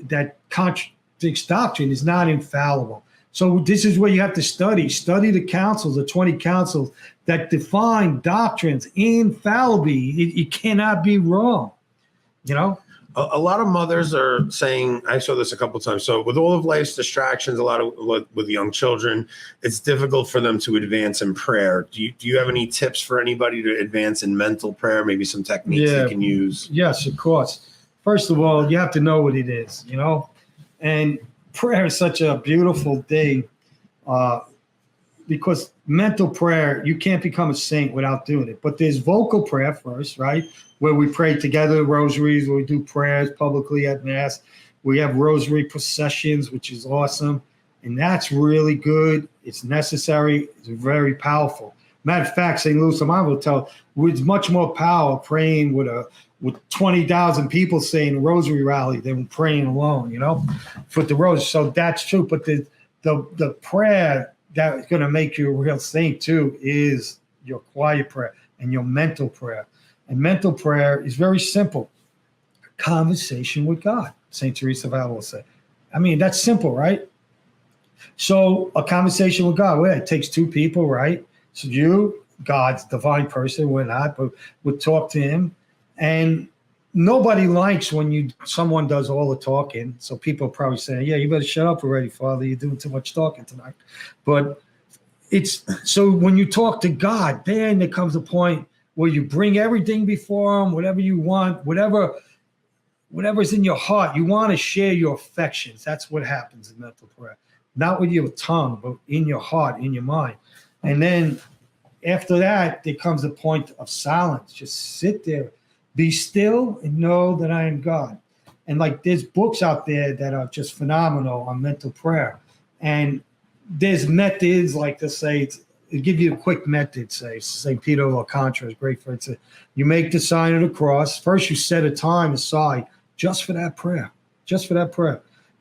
S2: that contradicts doctrine is not infallible. So this is where you have to study the councils, the 20 councils that define doctrines infallibly. It cannot be wrong, you know?
S1: A lot of mothers are saying, I saw this a couple of times. So with all of life's distractions, with young children, it's difficult for them to advance in prayer. Do you have any tips for anybody to advance in mental prayer? Maybe some techniques they can use?
S2: Yes, of course. First of all, you have to know what it is, you know? And prayer is such a beautiful thing because mental prayer, you can't become a saint without doing it. But there's vocal prayer first, right? Where we pray together, rosaries, where we do prayers publicly at Mass. We have rosary processions, which is awesome. And that's really good. It's necessary. It's very powerful. Matter of fact, St. Louis of Mine will tell, with much more power praying with 20,000 people saying a rosary rally than praying alone, you know, for the rosary. So that's true. But the prayer that's going to make you a real saint too is your quiet prayer and your mental prayer. And mental prayer is very simple. A conversation with God, St. Teresa of Avila said. I mean, that's simple, right? So a conversation with God, well, it takes two people, right? So you, God's divine person, we're not, but we'll talk to him. And nobody likes when someone does all the talking. So people are probably saying, yeah, you better shut up already, Father. You're doing too much talking tonight. But so when you talk to God, then there comes a point where you bring everything before him, whatever you want, whatever's in your heart. You want to share your affections. That's what happens in mental prayer. Not with your tongue, but in your heart, in your mind. And then after that, there comes a point of silence. Just sit there, be still, and know that I am God. And like there's books out there that are just phenomenal on mental prayer. And there's methods like to say, give you a quick method, say St. Peter of Alcantara is great for it. You make the sign of the cross. First, you set a time aside just for that prayer.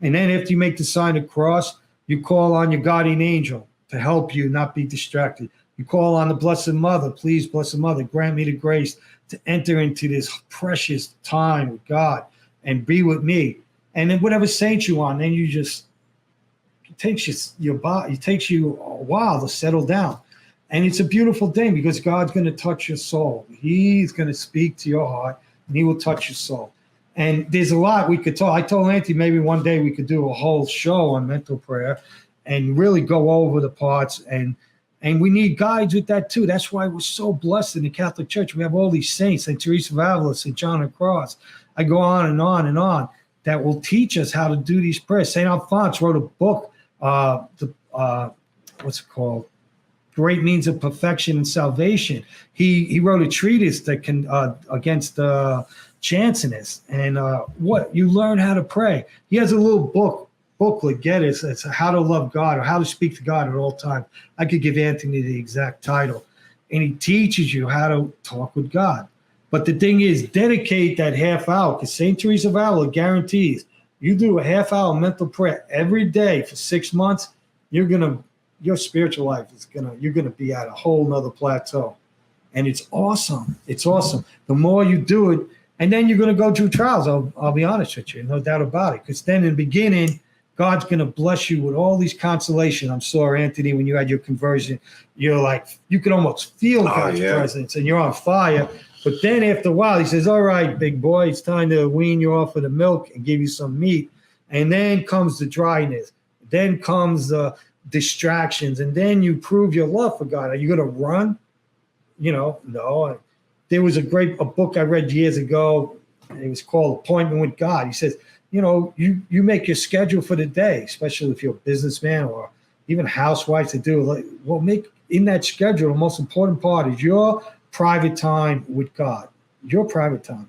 S2: And then after you make the sign of the cross, you call on your guardian angel to help you not be distracted. You call on the Blessed Mother. Please, Blessed Mother, grant me the grace to enter into this precious time with God and be with me. And then whatever saint you on, then you just, it takes you a while to settle down. And it's a beautiful thing because God's going to touch your soul. He's going to speak to your heart and he will touch your soul. And there's a lot we could talk. I told Auntie maybe one day we could do a whole show on mental prayer and really go over the parts. And we need guides with that too. That's why we're so blessed in the Catholic Church. We have all these saints, St. Teresa of Avila, St. John of the Cross. I go on and on and on that will teach us how to do these prayers. St. Alphonse wrote a book, what's it called? Great Means of Perfection and Salvation. He wrote a treatise that can against chancenness and what you learn how to pray. He has a little book booklet, get it. It's How to Love God or How to Speak to God at All Times. I could give Anthony the exact title. And he teaches you how to talk with God. But the thing is, dedicate that half hour, because St. Teresa of Avila guarantees you do a half hour mental prayer every day for 6 months, your spiritual life you're gonna be at a whole nother plateau. And it's awesome. It's awesome. The more you do it, and then you're going to go through trials. I'll be honest with you, no doubt about it. Because then in the beginning, God's going to bless you with all these consolation. I'm sorry, Anthony, when you had your conversion, you're like, you could almost feel God's presence and you're on fire. But then after a while, he says, all right, big boy, it's time to wean you off of the milk and give you some meat. And then comes the dryness. Then comes the distractions. And then you prove your love for God. Are you going to run? No. There was a book I read years ago. It was called Appointment with God. He says, you make your schedule for the day, especially if you're a businessman or even housewife to do. Make in that schedule, the most important part is your private time with God. Your private time.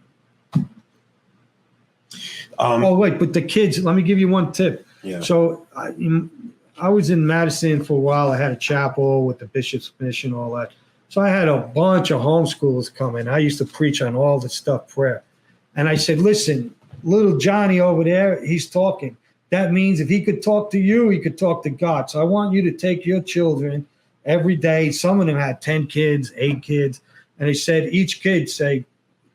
S2: But the kids, let me give you one tip.
S1: Yeah.
S2: So I was in Madison for a while. I had a chapel with the Bishop's Mission, all that. So I had a bunch of homeschoolers come in. I used to preach on all the stuff, prayer. And I said, listen, little Johnny over there, he's talking. That means if he could talk to you, he could talk to God. So I want you to take your children every day. Some of them had 10 kids, 8 kids. And they said, each kid say,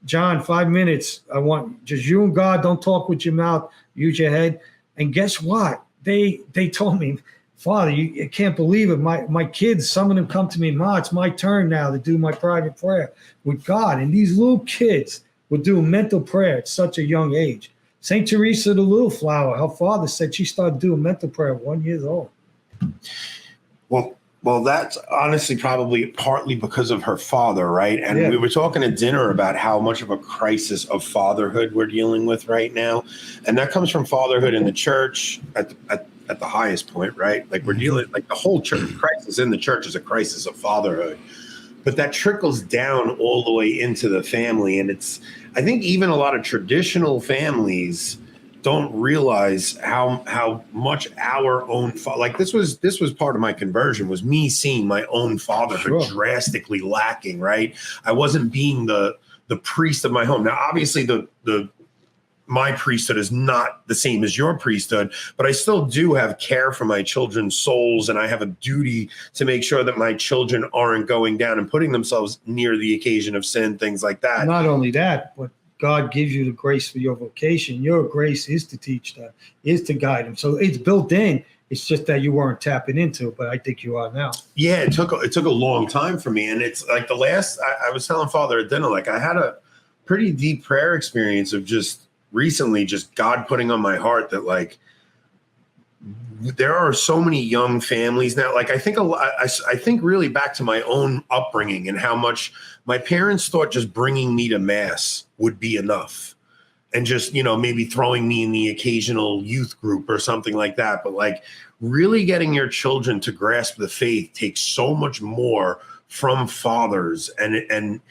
S2: John, 5 minutes. I want just you and God. Don't talk with your mouth. Use your head. And guess what? They told me, Father, you can't believe it. My kids, some of them come to me, Ma, it's my turn now to do my private prayer with God. And these little kids will do mental prayer at such a young age. St. Teresa the Little Flower, her father said she started doing mental prayer at 1 year old.
S1: Well, that's honestly probably partly because of her father, right? And we were talking at dinner about how much of a crisis of fatherhood we're dealing with right now. And that comes from fatherhood in the church at the highest point, right? Like we're dealing, like the whole church crisis in the church is a crisis of fatherhood. But that trickles down all the way into the family. And I think even a lot of traditional families don't realize how much our own like this was part of my conversion, was me seeing my own fatherhood drastically lacking, right? I wasn't being the priest of my home. Now, obviously my priesthood is not the same as your priesthood, but I still do have care for my children's souls, and I have a duty to make sure that my children aren't going down and putting themselves near the occasion of sin, things like that.
S2: Not only that, but God gives you the grace for your vocation. Your grace is to teach them, is to guide them. So it's built in. It's just that you weren't tapping into it, but I think you are now.
S1: Yeah, it took a long time for me. And it's like I was telling Father at dinner, like I had a pretty deep prayer experience of just recently, just God putting on my heart that like, there are so many young families now. Like I think really back to my own upbringing and how much my parents thought just bringing me to mass would be enough, and just, maybe throwing me in the occasional youth group or something like that. But like really getting your children to grasp the faith takes so much more from fathers, and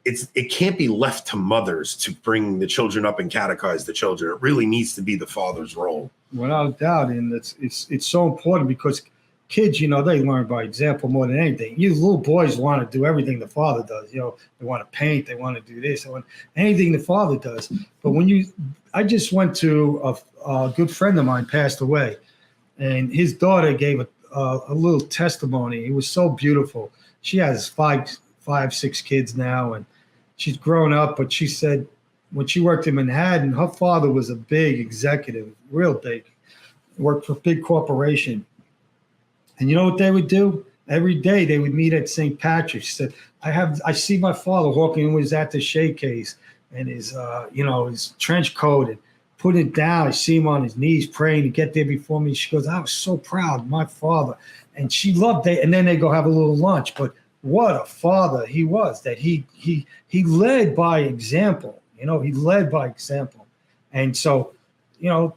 S1: it can't be left to mothers to bring the children up and catechize the children. It really needs to be the father's role.
S2: Without doubt. And it's so important because kids, they learn by example more than anything. You little boys want to do everything the father does. They want to paint, they want to do this, they want anything the father does. But I just went to a good friend of mine passed away, and his daughter gave a little testimony. It was so beautiful. She has five, 6 kids now, and she's grown up, but she said when she worked in Manhattan, her father was a big executive, real big, worked for a big corporation. And you know what they would do? Every day they would meet at St. Patrick's. She said, I see my father walking in with his attaché case and his trench coat, and put it down. I see him on his knees praying to get there before me. She goes, I was so proud of my father. And she loved it. And then they go have a little lunch. But what a father he was, that he led by example. He led by example. And so,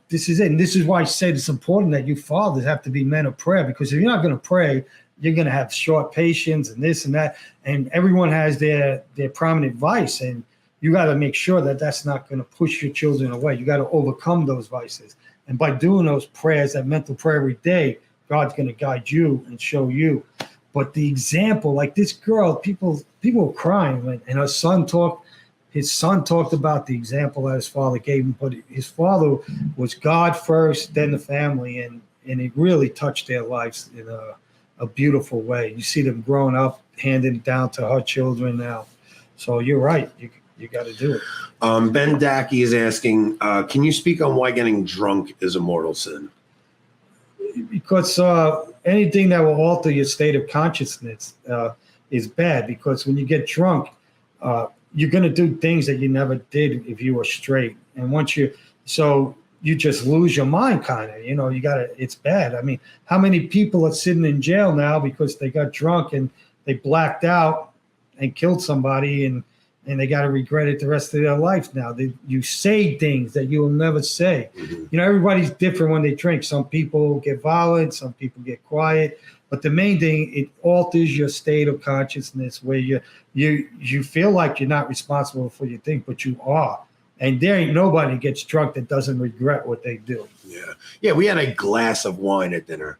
S2: this is it. And this is why I said it's important that you fathers have to be men of prayer, because if you're not going to pray, you're going to have short patience and this and that. And everyone has their prominent vice. And you got to make sure that that's not going to push your children away. You got to overcome those vices. And by doing those prayers, that mental prayer every day, God's going to guide you and show you. But the example, like this girl, people were crying, and his son talked about the example that his father gave him. But his father was God first, then the family, and it really touched their lives in a beautiful way. You see them growing up, handing it down to her children now. So you're right. You got to do it.
S1: Ben Dackey is asking, can you speak on why getting drunk is a mortal sin?
S2: Because anything that will alter your state of consciousness is bad. Because when you get drunk, you're going to do things that you never did if you were straight. And you just lose your mind, kind of. It's bad. I mean, how many people are sitting in jail now because they got drunk and they blacked out and killed somebody, and they got to regret it the rest of their life now. You say things that you will never say.
S1: Mm-hmm.
S2: Everybody's different when they drink. Some people get violent, some people get quiet. But the main thing, it alters your state of consciousness where you feel like you're not responsible for your thing, but you are. And there ain't nobody gets drunk that doesn't regret what they do.
S1: Yeah. We had a glass of wine at dinner,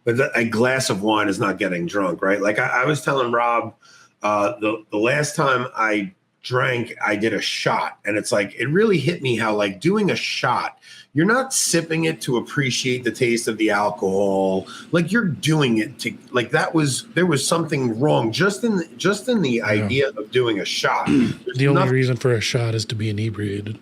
S1: but a glass of wine is not getting drunk, right? Like I was telling Rob, the last time I drank, I did a shot, and it's like it really hit me how like doing a shot, you're not sipping it to appreciate the taste of the alcohol, like you're doing it to like there was something wrong just in the idea of doing a shot.
S3: The only reason for a shot is to be inebriated.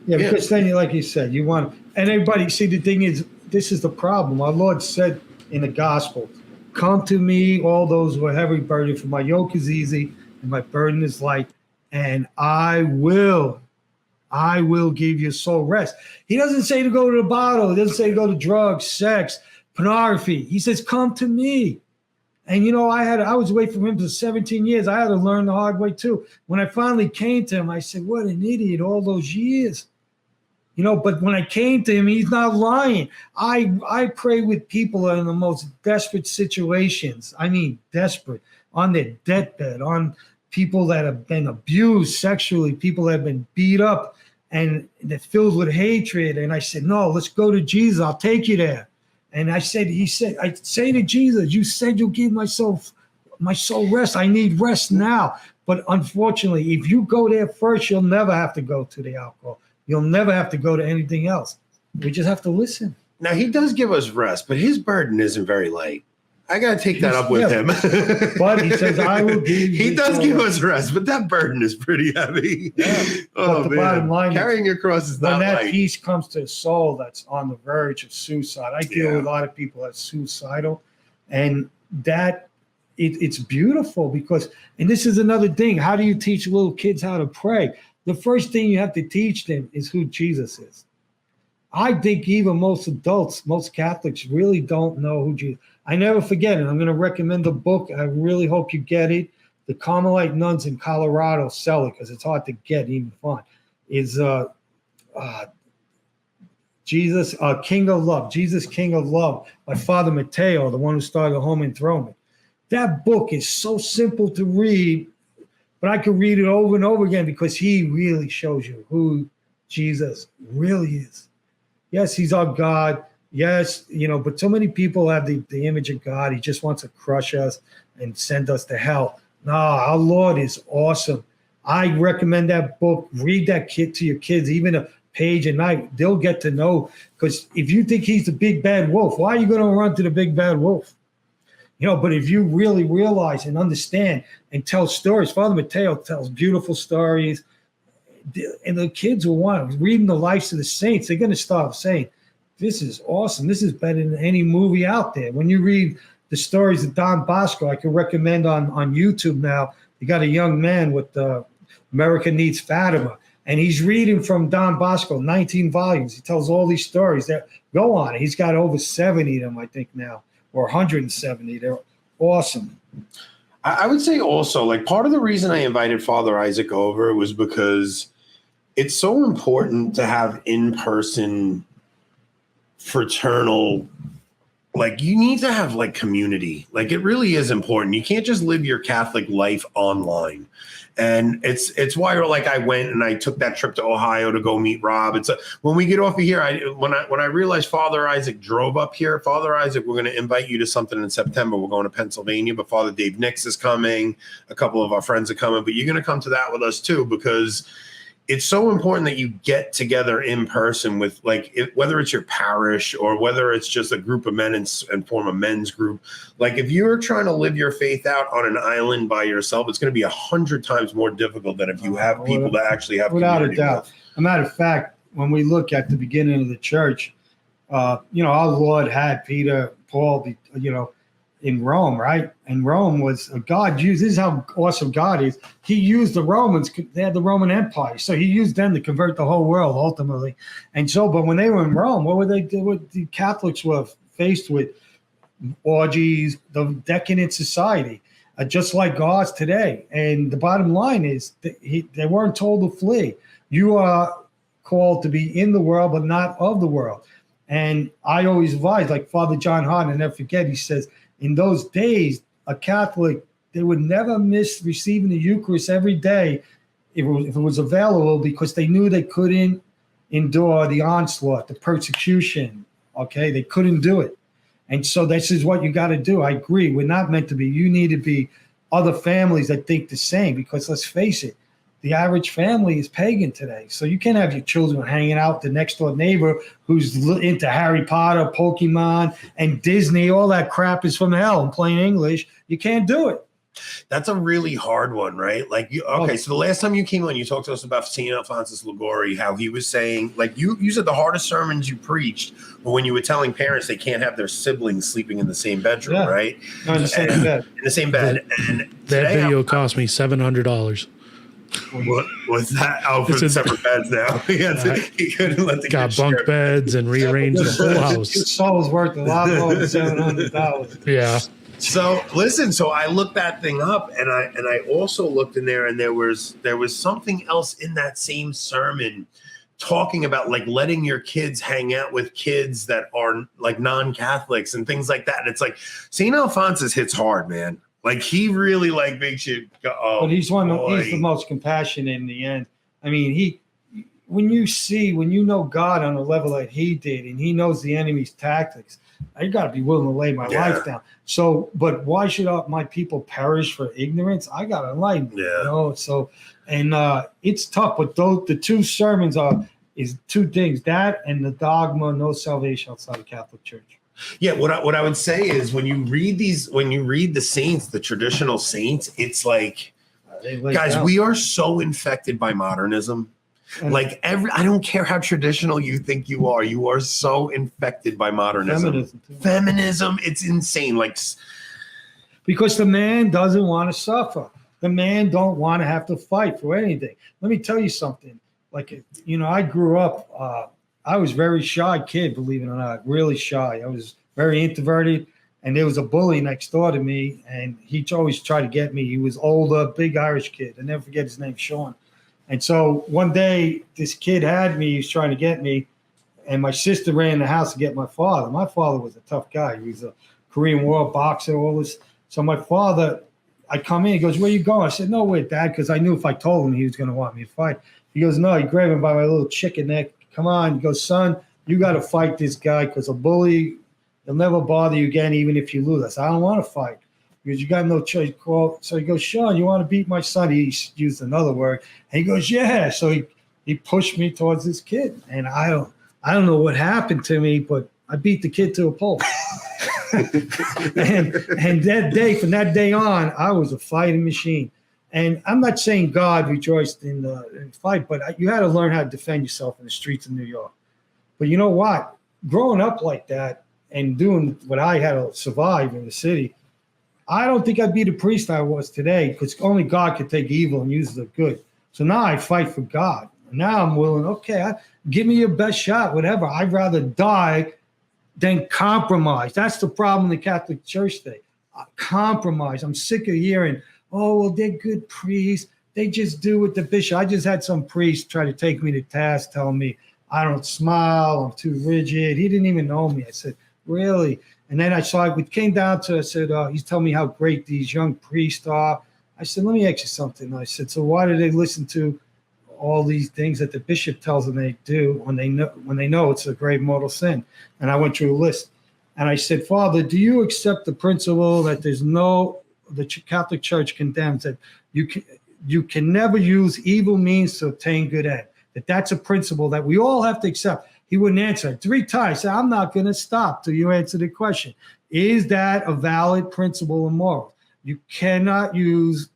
S2: Yeah, because then, like you said, you want, and everybody, see, the thing is, this is the problem. Our Lord said in the gospel, come to me, all those who are heavy burdened, for my yoke is easy and my burden is light, and I will give your soul rest. He doesn't say to go to the bottle. He doesn't say to go to drugs, sex, pornography. He says, come to me. And, I was away from him for 17 years. I had to learn the hard way too. When I finally came to him, I said, what an idiot all those years. But when I came to him, he's not lying. I pray with people in the most desperate situations. I mean, desperate, on their deathbed, on people that have been abused sexually, people that have been beat up and they're filled with hatred. And I said, no, let's go to Jesus. I'll take you there. And I say to Jesus, you said you'll give my soul rest. I need rest now. But unfortunately, if you go there first, you'll never have to go to the alcohol. You'll never have to go to anything else. We just have to listen.
S1: Now, he does give us rest, but his burden isn't very light. I got to take that up with him.
S2: But he says, I will give you.
S1: He does give us rest, but that burden is pretty heavy.
S2: Yeah.
S1: Oh,
S2: but the
S1: man.
S2: bottom line
S1: Carrying your cross is not
S2: when that
S1: light.
S2: peace comes to a soul that's on the verge of suicide. I deal with a lot of people that's suicidal, and that it's beautiful because, and this is another thing, how do you teach little kids how to pray? The first thing you have to teach them is who Jesus is. I think even most adults, most Catholics really don't know who Jesus is. I never forget it. I'm going to recommend the book. I really hope you get it. The Carmelite nuns in Colorado sell it because it's hard to get, even find. Is Jesus, King of Love, Jesus, King of Love, by Father Mateo, the one who started the Home Enthronement. That book is so simple to read, but I could read it over and over again because he really shows you who Jesus really is. Yes, he's our God. Yes, but so many people have the image of God. He just wants to crush us and send us to hell. No, our Lord is awesome. I recommend that book. Read that to your kids, even a page a night. They'll get to know, because if you think he's the big bad wolf, why are you going to run to the big bad wolf? But if you really realize and understand and tell stories, Father Mateo tells beautiful stories, and the kids will want reading the lives of the saints. They're going to start saying, this is awesome. This is better than any movie out there. When you read the stories of Don Bosco, I can recommend on YouTube now, you got a young man with America Needs Fatima, and he's reading from Don Bosco, 19 volumes. He tells all these stories that go on. He's got over 70 of them, I think now, or 170. They're awesome.
S1: I would say also, like, part of the reason I invited Father Isaac over was because it's so important to have in-person fraternal like you need to have like community. Like it really is important. You can't just live your Catholic life online. And it's why like I went and I took that trip to Ohio to go meet Rob. When we get off of here, when I realized Father Isaac drove up here, Father Isaac, we're going to invite you to something in September. We're going to Pennsylvania, but Father Dave Nix is coming. A couple of our friends are coming, but you're going to come to that with us too, because it's so important that you get together in person with whether it's your parish or whether it's just a group of men and form a men's group. Like if you're trying to live your faith out on an island by yourself, it's going to be 100 times more difficult than if you have people that actually have
S2: without a doubt.
S1: With.
S2: As a matter of fact, when we look at the beginning of the church, our Lord had Peter, Paul, in Rome, right? And Rome was God used. This is how awesome God is. He used the Romans. They had the Roman Empire, so he used them to convert the whole world ultimately. And so, but when they were in Rome, what were they doing? The Catholics were faced with orgies, the decadent society, just like ours today. And the bottom line is they weren't told to flee. You are called to be in the world, but not of the world. And I always advise, like Father John Hart, I never forget, he says, in those days, a Catholic, they would never miss receiving the Eucharist every day if it was available, because they knew they couldn't endure the onslaught, the persecution. Okay, they couldn't do it. And so this is what you got to do. I agree. We're not meant to be. You need to be other families that think the same, because let's face it, the average family is pagan today. So you can't have your children hanging out with the next door neighbor who's into Harry Potter, Pokemon, and Disney. All that crap is from hell in plain English. You can't do it.
S1: That's a really hard one, right? Like, so the last time you came on, you talked to us about St. Alphonsus Liguori, how he was saying, like, you said the hardest sermons you preached were when you were telling parents they can't have their siblings sleeping in the same bedroom, right?
S2: No, in the same bed.
S1: In the same bed. And
S3: that video cost me $700.
S1: What was that? Oh, for separate beds now. He couldn't let the
S3: got bunk beds and rearranged the whole house.
S2: His soul's worth a lot more than $700.
S3: Yeah.
S1: So listen, so I looked that thing up, and I also looked in there, and there was something else in that same sermon talking about like letting your kids hang out with kids that are like non-Catholics and things like that. And it's like St. Alphonsus hits hard, man. Like he really like makes you go, oh,
S2: but he's the most compassionate in the end. I mean, when you know God on a level that he did, and he knows the enemy's tactics, I got to be willing to lay my life down. So, but why should my people perish for ignorance? I got to enlighten them, you know? So, and it's tough, but the two sermons is two things, that and the dogma, no salvation outside the Catholic Church.
S1: Yeah, what I would say is when you read the saints, the traditional saints, it's like, guys, we are so infected by modernism. Like I don't care how traditional you think you are so infected by modernism. Feminism, it's insane. Like,
S2: because the man doesn't want to suffer. The man don't want to have to fight for anything. Let me tell you something. Like, I grew up. I was a very shy kid, believe it or not, really shy. I was very introverted, and there was a bully next door to me, and he always tried to get me. He was older, big Irish kid. I never forget his name, Sean. And so one day, this kid had me. He was trying to get me, and my sister ran in the house to get my father. My father was a tough guy. He was a Korean War boxer, all this. So my father, I come in, he goes, "Where you going?" I said, "Nowhere, Dad," because I knew if I told him, he was going to want me to fight. He goes, "No," he grabbed me by my little chicken neck. "Come on." He goes, "Son, you got to fight this guy, because a bully, he'll never bother you again, even if you lose." I said, "I don't want to fight." Because you got no choice. So he goes, "Sean, you want to beat my son?" He used another word. And he goes, "Yeah." So he pushed me towards this kid. And I don't know what happened to me, but I beat the kid to a pulp. and that day, from that day on, I was a fighting machine. And I'm not saying God rejoiced in the fight, but you had to learn how to defend yourself in the streets of New York. But you know what? Growing up like that and doing what I had to survive in the city, I don't think I'd be the priest I was today, because only God could take evil and use the good. So now I fight for God. Now I'm willing, give me your best shot, whatever. I'd rather die than compromise. That's the problem in the Catholic Church today. Compromise. I'm sick of hearing, "Oh, well, they're good priests. They just do what the bishop." I just had some priest try to take me to task, telling me I don't smile, I'm too rigid. He didn't even know me. I said, really? And then we came down to, I said, he's telling me how great these young priests are. I said, let me ask you something. I said, so why do they listen to all these things that the bishop tells them they do when they know it's a grave mortal sin? And I went through a list. And I said, Father, do you accept the principle that the Catholic Church condemns that you can never use evil means to obtain good end? That's a principle that we all have to accept. He wouldn't answer 3 times. I said, I'm not going to stop till you answer the question. Is that a valid principle in morals? You cannot use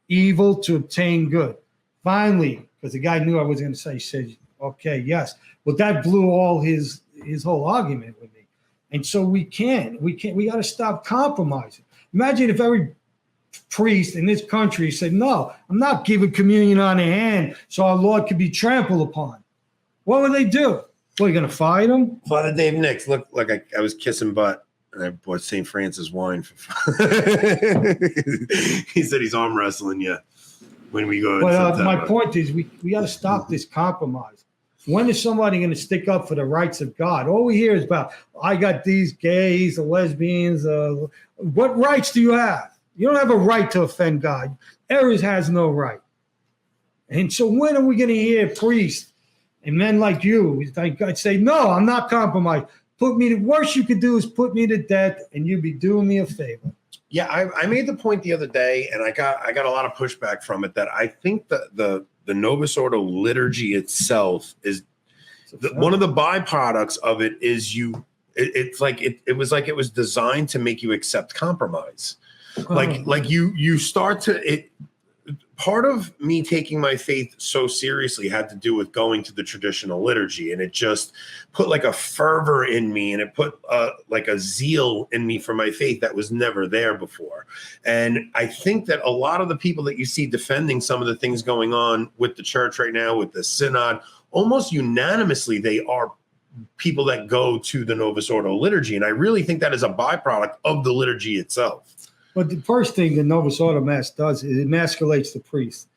S2: evil to obtain good. Finally, because the guy knew I was going to say, he said, okay, yes. Well, that blew all his whole argument with me. And so we got to stop compromising. Imagine if every priest in this country said, no, I'm not giving communion on the hand so our Lord could be trampled upon. What would they do? What, are you going to fire them?
S1: Father Dave Nix looked like I was kissing butt, and I bought St. Francis wine. He said he's arm wrestling you when we go.
S2: But my point is, we got to stop this compromise. When is somebody going to stick up for the rights of God? All we hear is about, I got these gays, the lesbians. What rights do you have? You don't have a right to offend God. Aries has no right. And so when are we going to hear priests and men like you, I'd say, no, I'm not compromised. The worst you could do is put me to death, and you'd be doing me a favor.
S1: Yeah, I made the point the other day, and I got a lot of pushback from it, that I think that the Novus Ordo liturgy itself is one of the byproducts of it is it was designed to make you accept compromise. Like you start to part of me taking my faith so seriously had to do with going to the traditional liturgy, and it just put like a fervor in me, and it put like a zeal in me for my faith that was never there before. And I think that a lot of the people that you see defending some of the things going on with the church right now, with the synod, almost unanimously, they are people that go to the Novus Ordo liturgy. And I really think that is a byproduct of the liturgy itself.
S2: But the first thing the Novus Ordo Mass does is it emasculates the priest.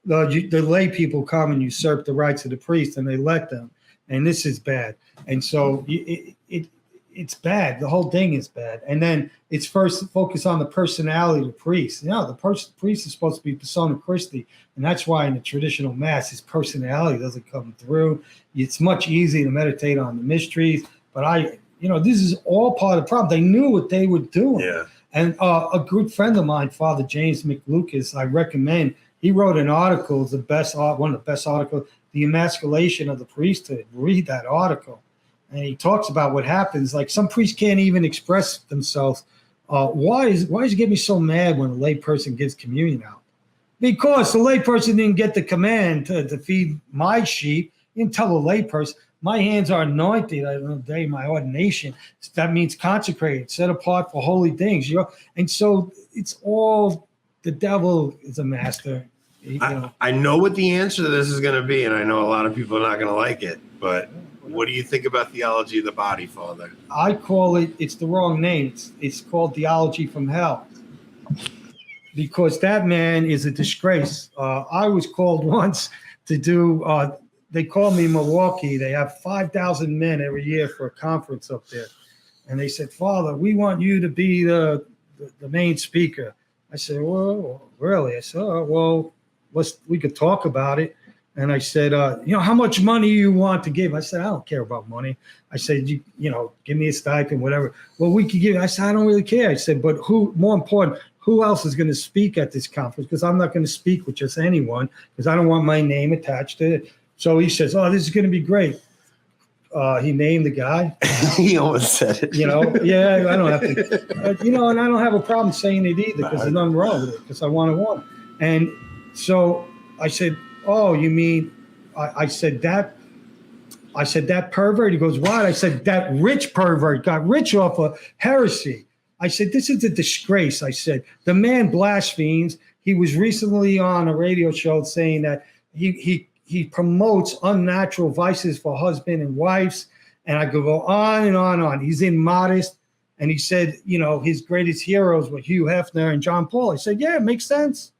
S2: The lay people come and usurp the rights of the priest, and they let them. And this is bad. And so it's bad. The whole thing is bad. And then it's first focus on the personality of the priest. The priest is supposed to be persona Christi. And that's why in the traditional Mass, his personality doesn't come through. It's much easier to meditate on the mysteries. But this is all part of the problem. They knew what they were doing.
S1: Yeah.
S2: And a good friend of mine, Father James McLucas, I recommend, he wrote an article, one of the best articles, The Emasculation of the Priesthood. Read that article. And he talks about what happens. Like some priests can't even express themselves. Why does it get me so mad when a lay person gives communion out? Because the lay person didn't get the command to feed my sheep. You didn't tell the lay person, my hands are anointed on the day of my ordination. That means consecrated, set apart for holy things. And so it's all, the devil is a master.
S1: I know what the answer to this is going to be, and I know a lot of people are not going to like it, but what do you think about theology of the body, Father?
S2: I call it's the wrong name. It's called theology from hell. Because that man is a disgrace. I was called once to do, they call me Milwaukee. They have 5,000 men every year for a conference up there. And they said, Father, we want you to be the main speaker. I said, well, really? I said, oh, well, we could talk about it. And I said, how much money you want to give? I said, I don't care about money. I said, give me a stipend, whatever. Well, we could give. I said, I don't really care. I said, but more important, who else is going to speak at this conference? Because I'm not going to speak with just anyone, because I don't want my name attached to it. So he says, oh, this is going to be great. He named the guy.
S1: He almost said it.
S2: Yeah, I don't have to, and I don't have a problem saying it either, because there's nothing wrong with it, because I want to. And so I said, oh, you mean, I said that pervert? He goes, what? I said, that rich pervert got rich off of heresy. I said, this is a disgrace. I said, the man blasphemes. He was recently on a radio show saying that he promotes unnatural vices for husband and wives. And I could go on and on and on. He's immodest. And he said, his greatest heroes were Hugh Hefner and John Paul. I said, yeah, it makes sense.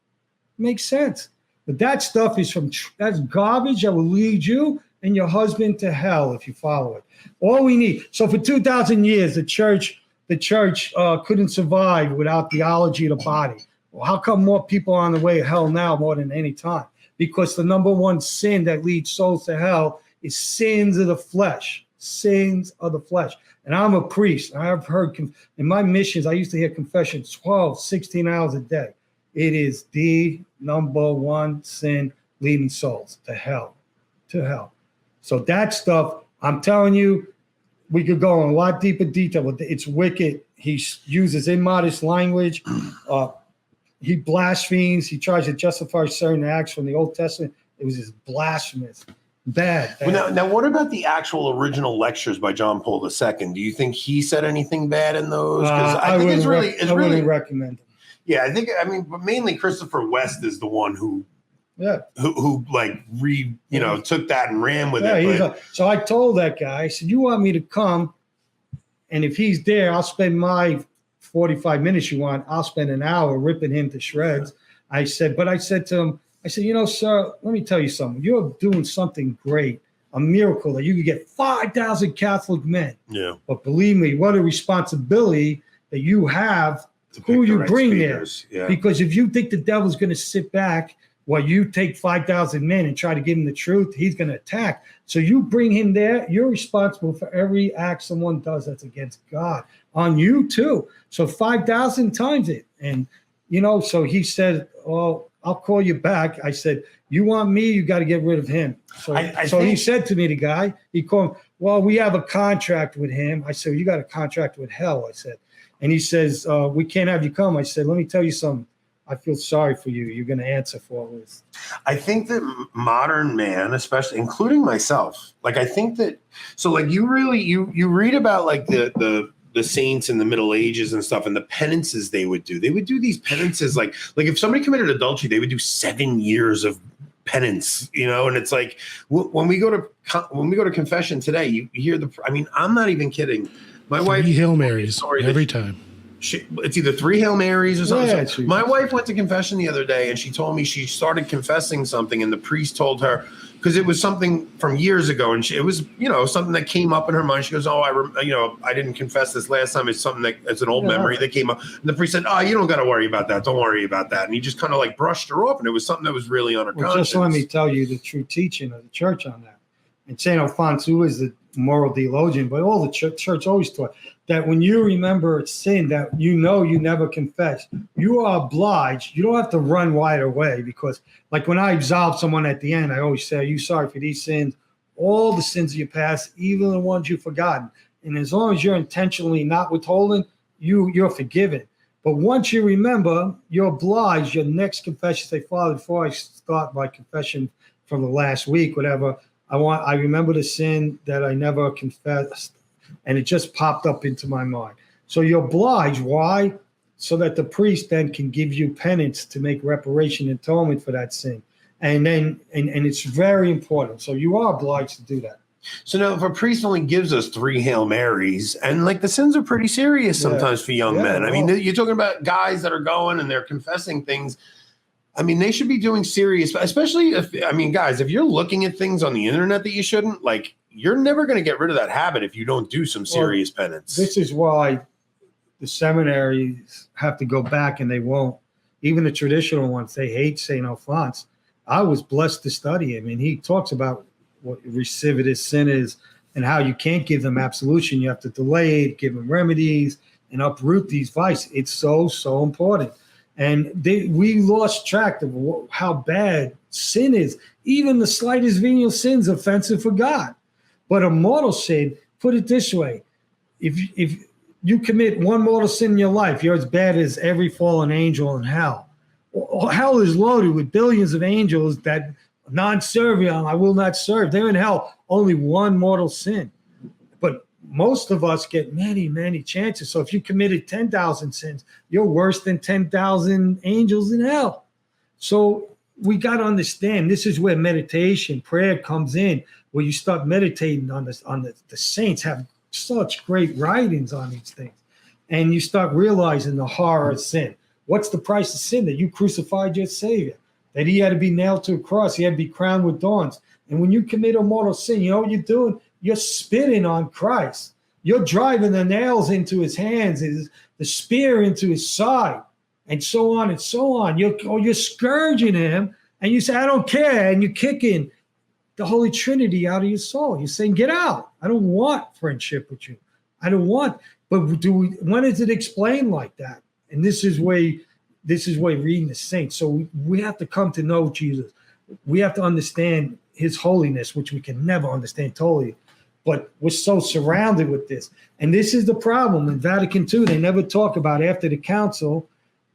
S2: Makes sense. But that stuff is that's garbage that will lead you and your husband to hell if you follow it. All we need. So for 2,000 years, the church couldn't survive without theology of the body. Well, how come more people are on the way to hell now more than any time? Because the number one sin that leads souls to hell is sins of the flesh. Sins of the flesh. And I'm a priest. I've heard in my missions, I used to hear confessions 12, 16 hours a day. It is the number one sin leading souls to hell. To hell. So that stuff, I'm telling you, we could go in a lot deeper detail, but it's wicked. He uses immodest language. He blasphemes. He tries to justify certain acts from the Old Testament. It was just blasphemous. Bad.
S1: Well, now, what about the actual original lectures by John Paul II? Do you think he said anything bad in those? Because I think I wouldn't recommend them. Yeah, I think, but mainly Christopher West is the one who took that and ran with it.
S2: So I told that guy, I said, you want me to come, and if he's there, I'll spend my 45 minutes you want. I'll spend an hour ripping him to shreds. I said to him, sir, let me tell you something. You're doing something great, a miracle that you could get 5,000 Catholic men. Yeah. But believe me, what a responsibility that you have, who you bring there. Yeah. Because if you think the devil's going to sit back while you take 5,000 men and try to give him the truth, he's going to attack. So you bring him there. You're responsible for every act someone does that's against God. On you too. So 5,000 times it. And, so he said, oh, I'll call you back. I said, you want me? You got to get rid of him. So, he said to me, the guy, he called, well, we have a contract with him. I said, you got a contract with hell, I said. And he says, we can't have you come. I said, let me tell you something. I feel sorry for you. You're going to answer for this.
S1: I think that modern man, especially including myself, I think that, you really, you read about the saints in the Middle Ages and stuff and the penances they would do. They would do these penances like if somebody committed adultery, they would do 7 years of penance, and it's like when we go to confession today, you hear I'm not even kidding. My wife,
S3: Hail Marys every time.
S1: It's either 3 Hail Marys or something. Yeah, so my wife went to confession the other day and she told me she started confessing something and the priest told her, because it was something from years ago and it was, something that came up in her mind. She goes, oh, I didn't confess this last time. It's something it's an old memory that came up. And the priest said, oh, you don't got to worry about that. Don't worry about that. And he just kind of brushed her off. And it was something that was really on her conscience.
S2: Just let me tell you the true teaching of the church on that. And St. Alphonse, who is the moral theologian, but all the church always taught that when you remember a sin that you never confessed, you are obliged. You don't have to run right away, because when I absolve someone at the end, I always say, are you sorry for these sins? All the sins of your past, even the ones you've forgotten. And as long as you're intentionally not withholding, you're forgiven. But once you remember, you're obliged, your next confession, say, Father, before I start my confession from the last week, whatever, I remember the sin that I never confessed, and it just popped up into my mind. So you're obliged. Why? So that the priest then can give you penance to make reparation and atonement for that sin. And then, and it's very important. So you are obliged to do that.
S1: So now if a priest only gives us 3 Hail Marys, and the sins are pretty serious sometimes for young men. I mean, you're talking about guys that are going and they're confessing things. I mean, they should be doing serious, especially guys, if you're looking at things on the internet that you shouldn't, you're never going to get rid of that habit if you don't do some serious penance.
S2: This is why the seminaries have to go back, and they won't. Even the traditional ones, they hate St. Alphonse. I was blessed to study him, and he talks about what recidivist sin is and how you can't give them absolution. You have to delay it, give them remedies, and uproot these vices. It's so, so important. And we lost track of how bad sin is. Even the slightest venial sin is offensive for God. But a mortal sin, put it this way, if you commit one mortal sin in your life, you're as bad as every fallen angel in hell. Hell is loaded with billions of angels that non-serviam, I will not serve. They're in hell, only one mortal sin. But most of us get many, many chances. So if you committed 10,000 sins, you're worse than 10,000 angels in hell. So we got to understand, this is where meditation, prayer comes in, where you start meditating on this, the saints have such great writings on these things. And you start realizing the horror of sin. What's the price of sin? That you crucified your Savior, that he had to be nailed to a cross. He had to be crowned with thorns. And when you commit a mortal sin, you know what you're doing? You're spitting on Christ. You're driving the nails into his hands, the spear into his side, and so on and so on. You're scourging him, and you say, I don't care, and you're kicking the Holy Trinity out of your soul. You're saying, get out. I don't want friendship with you. I don't want. But when is it explained like that? And this is where reading the saints. So we have to come to know Jesus. We have to understand his holiness, which we can never understand totally. But we're so surrounded with this. And this is the problem. In Vatican II, they never talk about after the council.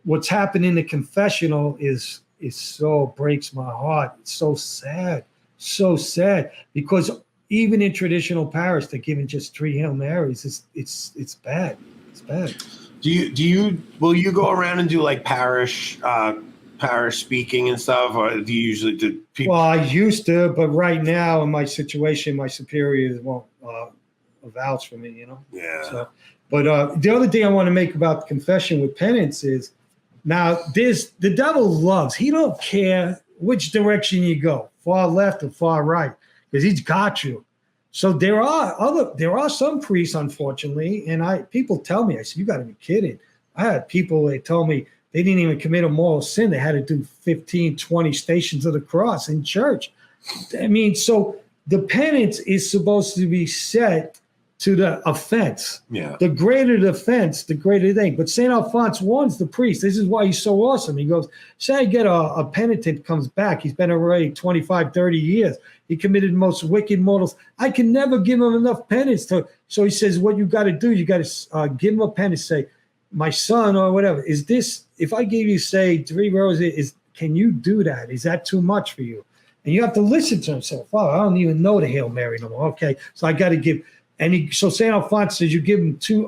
S2: What's happened in the confessional is so breaks my heart. It's so sad. So sad. Because even in traditional parish, they're giving just 3 Hail Marys. It's bad. It's bad.
S1: Will you go around and do like parish speaking and stuff, or do you usually do people?
S2: Well, I used to, but right now in my situation, my superiors won't vouch for me, you know?
S1: Yeah.
S2: So, but the other thing I want to make about confession with penance is now the devil loves, he don't care which direction you go, far left or far right, because he's got you. So there are some priests, unfortunately, and people tell me, I said, you got to be kidding. I had people, they told me they didn't even commit a moral sin. They had to do 15, 20 stations of the cross in church. I mean, so the penance is supposed to be set to the offense.
S1: Yeah.
S2: The greater the offense, the greater the thing. But St. Alphonse warns the priest. This is why he's so awesome. He goes, say I get a penitent comes back. He's been already 25, 30 years. He committed the most wicked mortals. I can never give him enough penance. So he says, what you got to do, you got to give him a penance. Say, my son or whatever, is this, if I gave you, say, 3 roses, can you do that? Is that too much for you? And you have to listen to himself. Oh, I don't even know the Hail Mary no more. Okay, so I got to give. So St. Alphonse says you give him two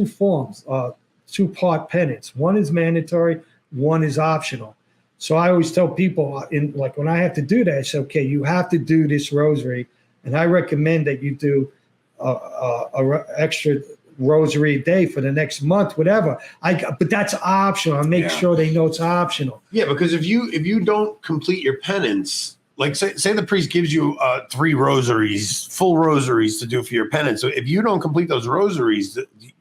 S2: forms, 2-part penance. One is mandatory, one is optional. So I always tell people, when I have to do that, I say, okay, you have to do this rosary, and I recommend that you do a extra rosary a day for the next month, whatever. But that's optional. I make sure they know it's optional.
S1: Yeah, because if you don't complete your penance, like say the priest gives you 3 rosaries, full rosaries to do for your penance. So if you don't complete those rosaries,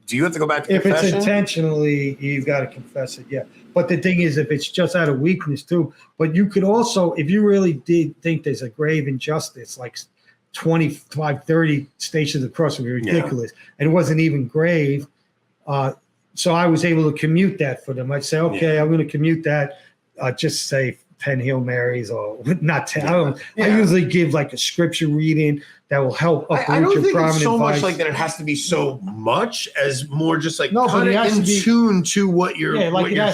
S1: do you have to go back to confession?
S2: If it's intentionally, you've got to confess it, yeah. But the thing is, if it's just out of weakness too, but you could also, if you really did think there's a grave injustice, like 25, 30 stations across would be ridiculous. And it wasn't even grave. So I was able to commute that for them. I'd say, okay, I'm going to commute that, just say 10 Hail Marys or not 10. I usually give like a scripture reading that will help uproot
S1: I don't
S2: your
S1: think
S2: prominent
S1: it's so much
S2: vice.
S1: like that it has to be so much as more just like
S2: No, but
S1: kind
S2: it
S1: of
S2: has
S1: in
S2: to be-
S1: tune to what you're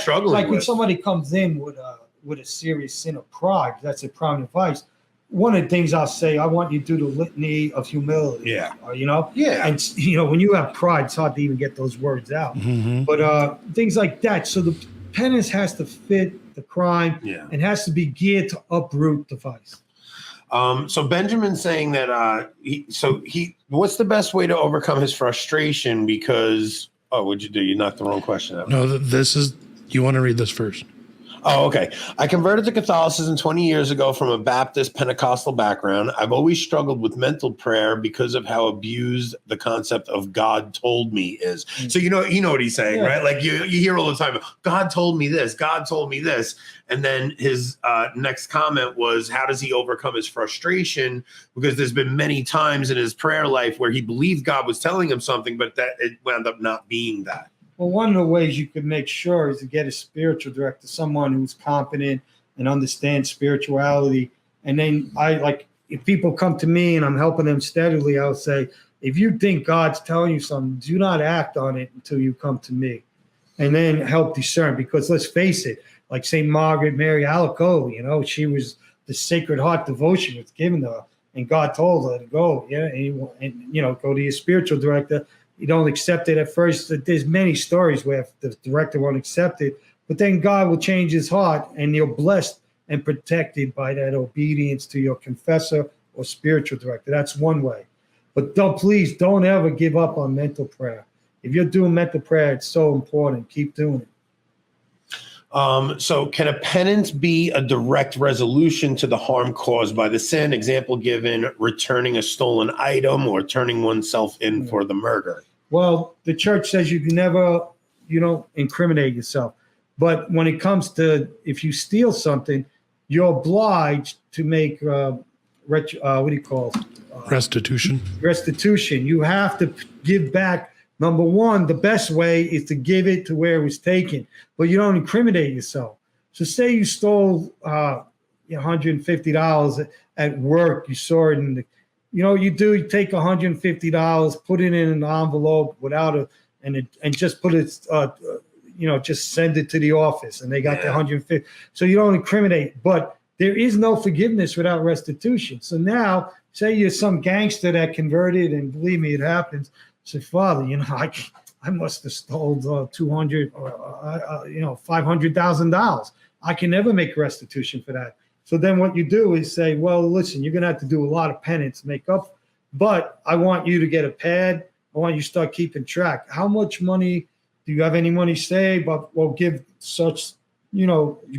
S1: struggling
S2: like
S1: with.
S2: when somebody comes in with a serious sin of pride, that's a prominent vice. One of the things I'll say, I want you to do the litany of humility.
S1: Yeah.
S2: You know?
S1: Yeah.
S2: And, when you have pride, it's hard to even get those words out.
S3: Mm-hmm.
S2: But things like that. So the penance has to fit the crime and has to be geared to uproot the vice.
S1: So Benjamin's saying that what's the best way to overcome his frustration? Because what'd you do? You knocked the wrong question out.
S3: No, you want to read this first.
S1: Oh, okay. I converted to Catholicism 20 years ago from a Baptist Pentecostal background. I've always struggled with mental prayer because of how abused the concept of God told me is. So you know what he's saying, right? Like you hear all the time, God told me this, God told me this. And then his next comment was, how does he overcome his frustration? Because there's been many times in his prayer life where he believed God was telling him something, but that it wound up not being that.
S2: Well, one of the ways you could make sure is to get a spiritual director, someone who's competent and understands spirituality. And then if people come to me and I'm helping them steadily, I'll say, if you think God's telling you something, do not act on it until you come to me. And then help discern, because let's face it, like St. Margaret Mary Alacoque, she was the Sacred Heart devotion was given to her, and God told her to go, and go to your spiritual director. You don't accept it at first. There's many stories where the director won't accept it, but then God will change his heart, and you're blessed and protected by that obedience to your confessor or spiritual director. That's one way. But please don't ever give up on mental prayer. If you're doing mental prayer, it's so important. Keep doing it.
S1: So can a penance be a direct resolution to the harm caused by the sin? Example given, returning a stolen item or turning oneself in for the murder.
S2: Well, the church says you can never, incriminate yourself. But when it comes to if you steal something, you're obliged to make what do you call it?
S3: Restitution.
S2: Restitution. You have to give back. Number one, the best way is to give it to where it was taken, but you don't incriminate yourself. So say you stole $150 at work, you saw it in the, you take $150, put it in an envelope and just put it, just send it to the office and they got the 150. So you don't incriminate, but there is no forgiveness without restitution. So now say you're some gangster that converted, and believe me, it happens. Say, Father, I must have stole $200 or $500,000. I can never make restitution for that. So then what you do is say, well, listen, you're going to have to do a lot of penance, make up, but I want you to get a pad. I want you to start keeping track. How much money, do you have any money saved? Well, give such, you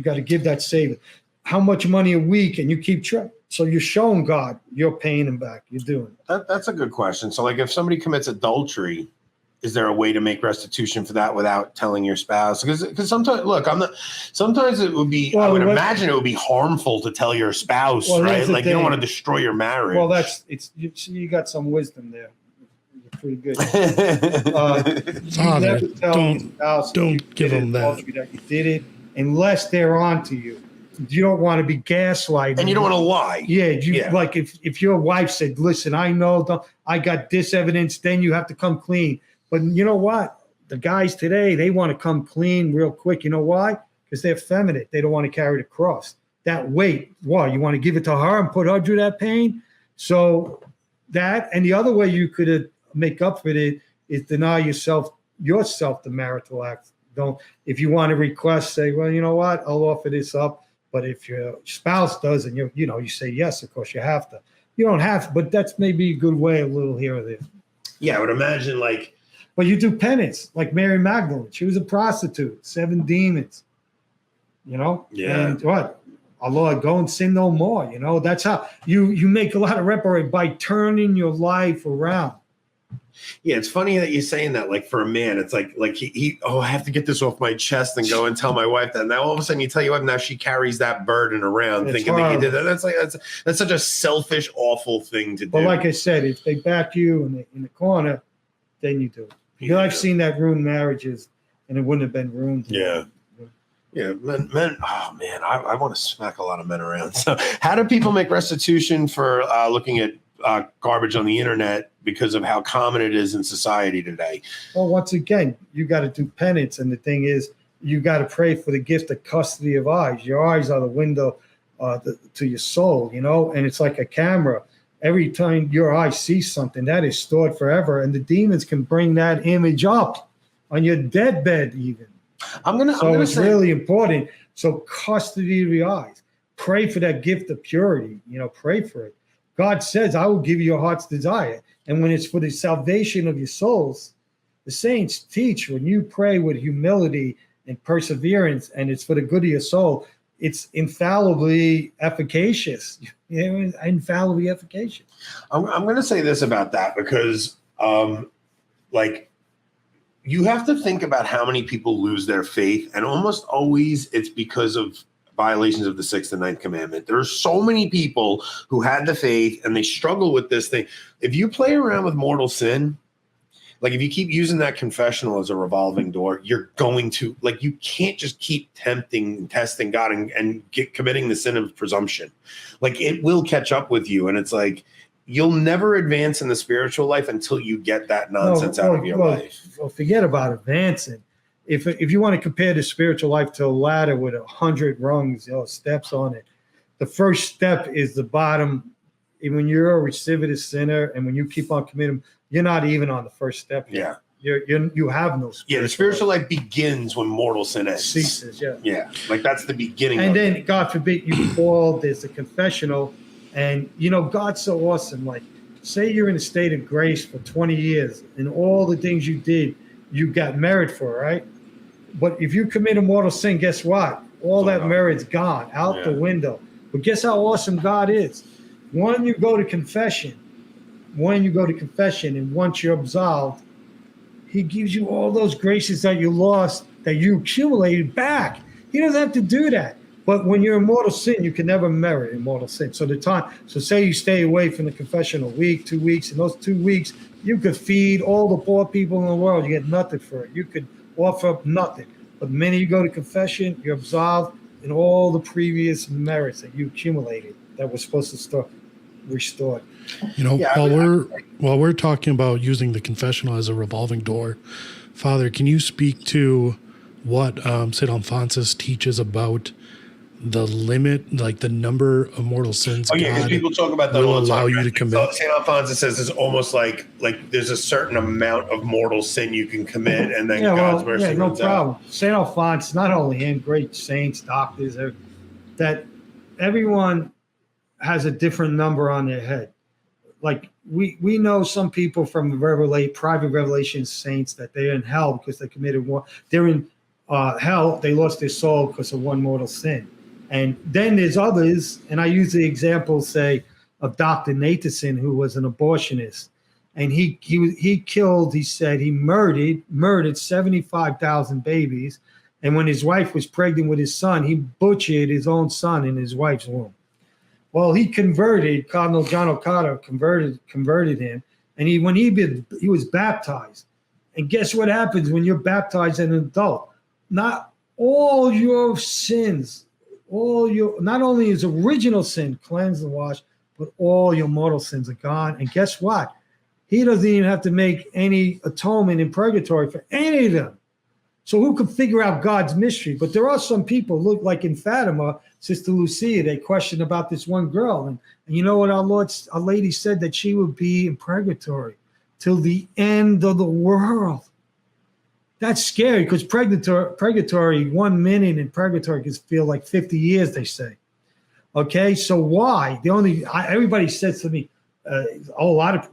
S2: got to give that saving. How much money a week, and you keep track. So you're showing God you're paying him back. You're doing it.
S1: That's a good question. So like if somebody commits adultery, is there a way to make restitution for that without telling your spouse? Because sometimes, look, sometimes it would be, I would imagine it would be harmful to tell your spouse, right? Like you don't want to destroy your marriage.
S2: Well, you got some wisdom there. You're pretty good.
S3: Father, don't give them that.
S2: You did it unless they're on to you. You don't want to be gaslighting.
S1: And you don't want to lie.
S2: Yeah. Like if your wife said, listen, I know I got this evidence, then you have to come clean. But you know what? The guys today, they want to come clean real quick. You know why? Because they're effeminate. They don't want to carry the cross. That weight, you want to give it to her and put her through that pain? So that, and the other way you could make up for it is deny yourself the marital act. If you want to request, say, well, you know what? I'll offer this up. But if your spouse does, and you say yes, of course you have to. You don't have to, but that's maybe a good way, a little here or there.
S1: Yeah, I would imagine
S2: But you do penance, like Mary Magdalene. She was a prostitute, 7 demons. Yeah. And what? Allah, go and sin no more. That's how you make a lot of reparation by turning your life around.
S1: Yeah, it's funny that you're saying that. Like for a man, it's like I have to get this off my chest and go and tell my wife that. And now all of a sudden you tell your wife, now she carries that burden around, thinking that you did that. That's such a selfish, awful thing to do.
S2: But like I said, if they back you in the corner, then you do it. Because I've seen that ruin marriages, and it wouldn't have been ruined.
S1: Yeah. Yeah, men. Oh man, I want to smack a lot of men around. So, how do people make restitution for looking at garbage on the internet because of how common it is in society today?
S2: Well, once again, you got to do penance, and the thing is, you got to pray for the gift of custody of eyes. Your eyes are the window to your soul, and it's like a camera. Every time your eye sees something, that is stored forever, and the demons can bring that image up on your deathbed, even. It's really important. So custody of your eyes. Pray for that gift of purity. Pray for it. God says, I will give you your heart's desire. And when it's for the salvation of your souls, the saints teach when you pray with humility and perseverance, and it's for the good of your soul, it's infallibly efficacious. Infallibly efficacious.
S1: I'm going to say this about that because, you have to think about how many people lose their faith, and almost always it's because of violations of the 6th and 9th commandment. There are so many people who had the faith and they struggle with this thing. If you play around with mortal sin, like if you keep using that confessional as a revolving door, you're going to, you can't just keep tempting and testing God and committing the sin of presumption. It will catch up with you. And it's you'll never advance in the spiritual life until you get that nonsense out of your life.
S2: Well, forget about advancing. If you want to compare the spiritual life to a ladder with 100 rungs, steps on it, the first step is the bottom. And when you're a recidivist sinner, and when you keep on committing, you're not even on the first step yet.
S1: Yeah.
S2: You have no spiritual
S1: the spiritual life begins when mortal sin ends.
S2: Ceases, yeah.
S1: Yeah, that's the beginning.
S2: And then, God forbid, you fall, there's a confessional, and, God's so awesome. Say you're in a state of grace for 20 years, and all the things you did, you got merit for, right? But if you commit a mortal sin, guess what? All that merit's gone out the window. But guess how awesome God is? When you go to confession, and once you're absolved, he gives you all those graces that you lost, that you accumulated back. He doesn't have to do that. But when you're in mortal sin, you can never merit in mortal sin. So say you stay away from the confession a week, 2 weeks, in those 2 weeks, you could feed all the poor people in the world. You get nothing for it. You could offer up nothing. But the minute you go to confession, you're absolved in all the previous merits that you accumulated that were supposed to start restored.
S3: While we're talking about using the confessional as a revolving door, Father, can you speak to what St. Alphonsus teaches about the limit, like the number of mortal sins?
S1: Because people talk about that
S3: will
S1: all the
S3: allow
S1: time.
S3: you to commit.
S1: St. Alphonsus says it's almost like there's a certain amount of mortal sin you can commit, and then God's mercy
S2: no
S1: runs
S2: problem.
S1: out.
S2: St. Alphonsus, not only him, great saints, doctors, that everyone has a different number on their head. Like we know some people from private revelation saints that they're in hell because they committed one. They're in hell. They lost their soul because of one mortal sin. And then there's others, and I use the example, say, of Dr. Nathanson, who was an abortionist, and he murdered 75,000 babies, and when his wife was pregnant with his son, he butchered his own son in his wife's womb. Well, he converted. Cardinal John O'Connor converted him, and he was baptized. And guess what happens when you're baptized as an adult? Not all your sins. Not only his original sin cleansed and washed, but all your mortal sins are gone. And guess what? He doesn't even have to make any atonement in purgatory for any of them. So who can figure out God's mystery? But there are some people, look like in Fatima, Sister Lucia, they questioned about this one girl. And you know what our Lady said? That she would be in purgatory till the end of the world. That's scary because purgatory, 1 minute in purgatory can feel like 50 years, they say. Okay, so why? Everybody says to me, what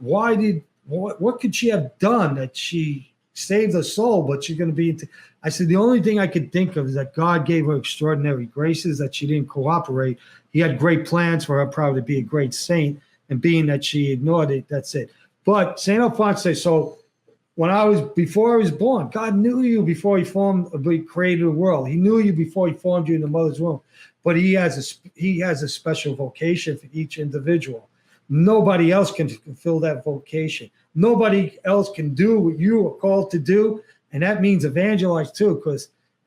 S2: could she have done that she saved her soul, but she's going to be I said, the only thing I could think of is that God gave her extraordinary graces, that she didn't cooperate. He had great plans for her probably to be a great saint, and being that she ignored it, that's it. But St. Alphonsus says, so before I was born, God knew you before he created the world. He knew you before he formed you in the mother's womb. But he has a special vocation for each individual. Nobody else can fulfill that vocation. Nobody else can do what you are called to do. And that means evangelize too,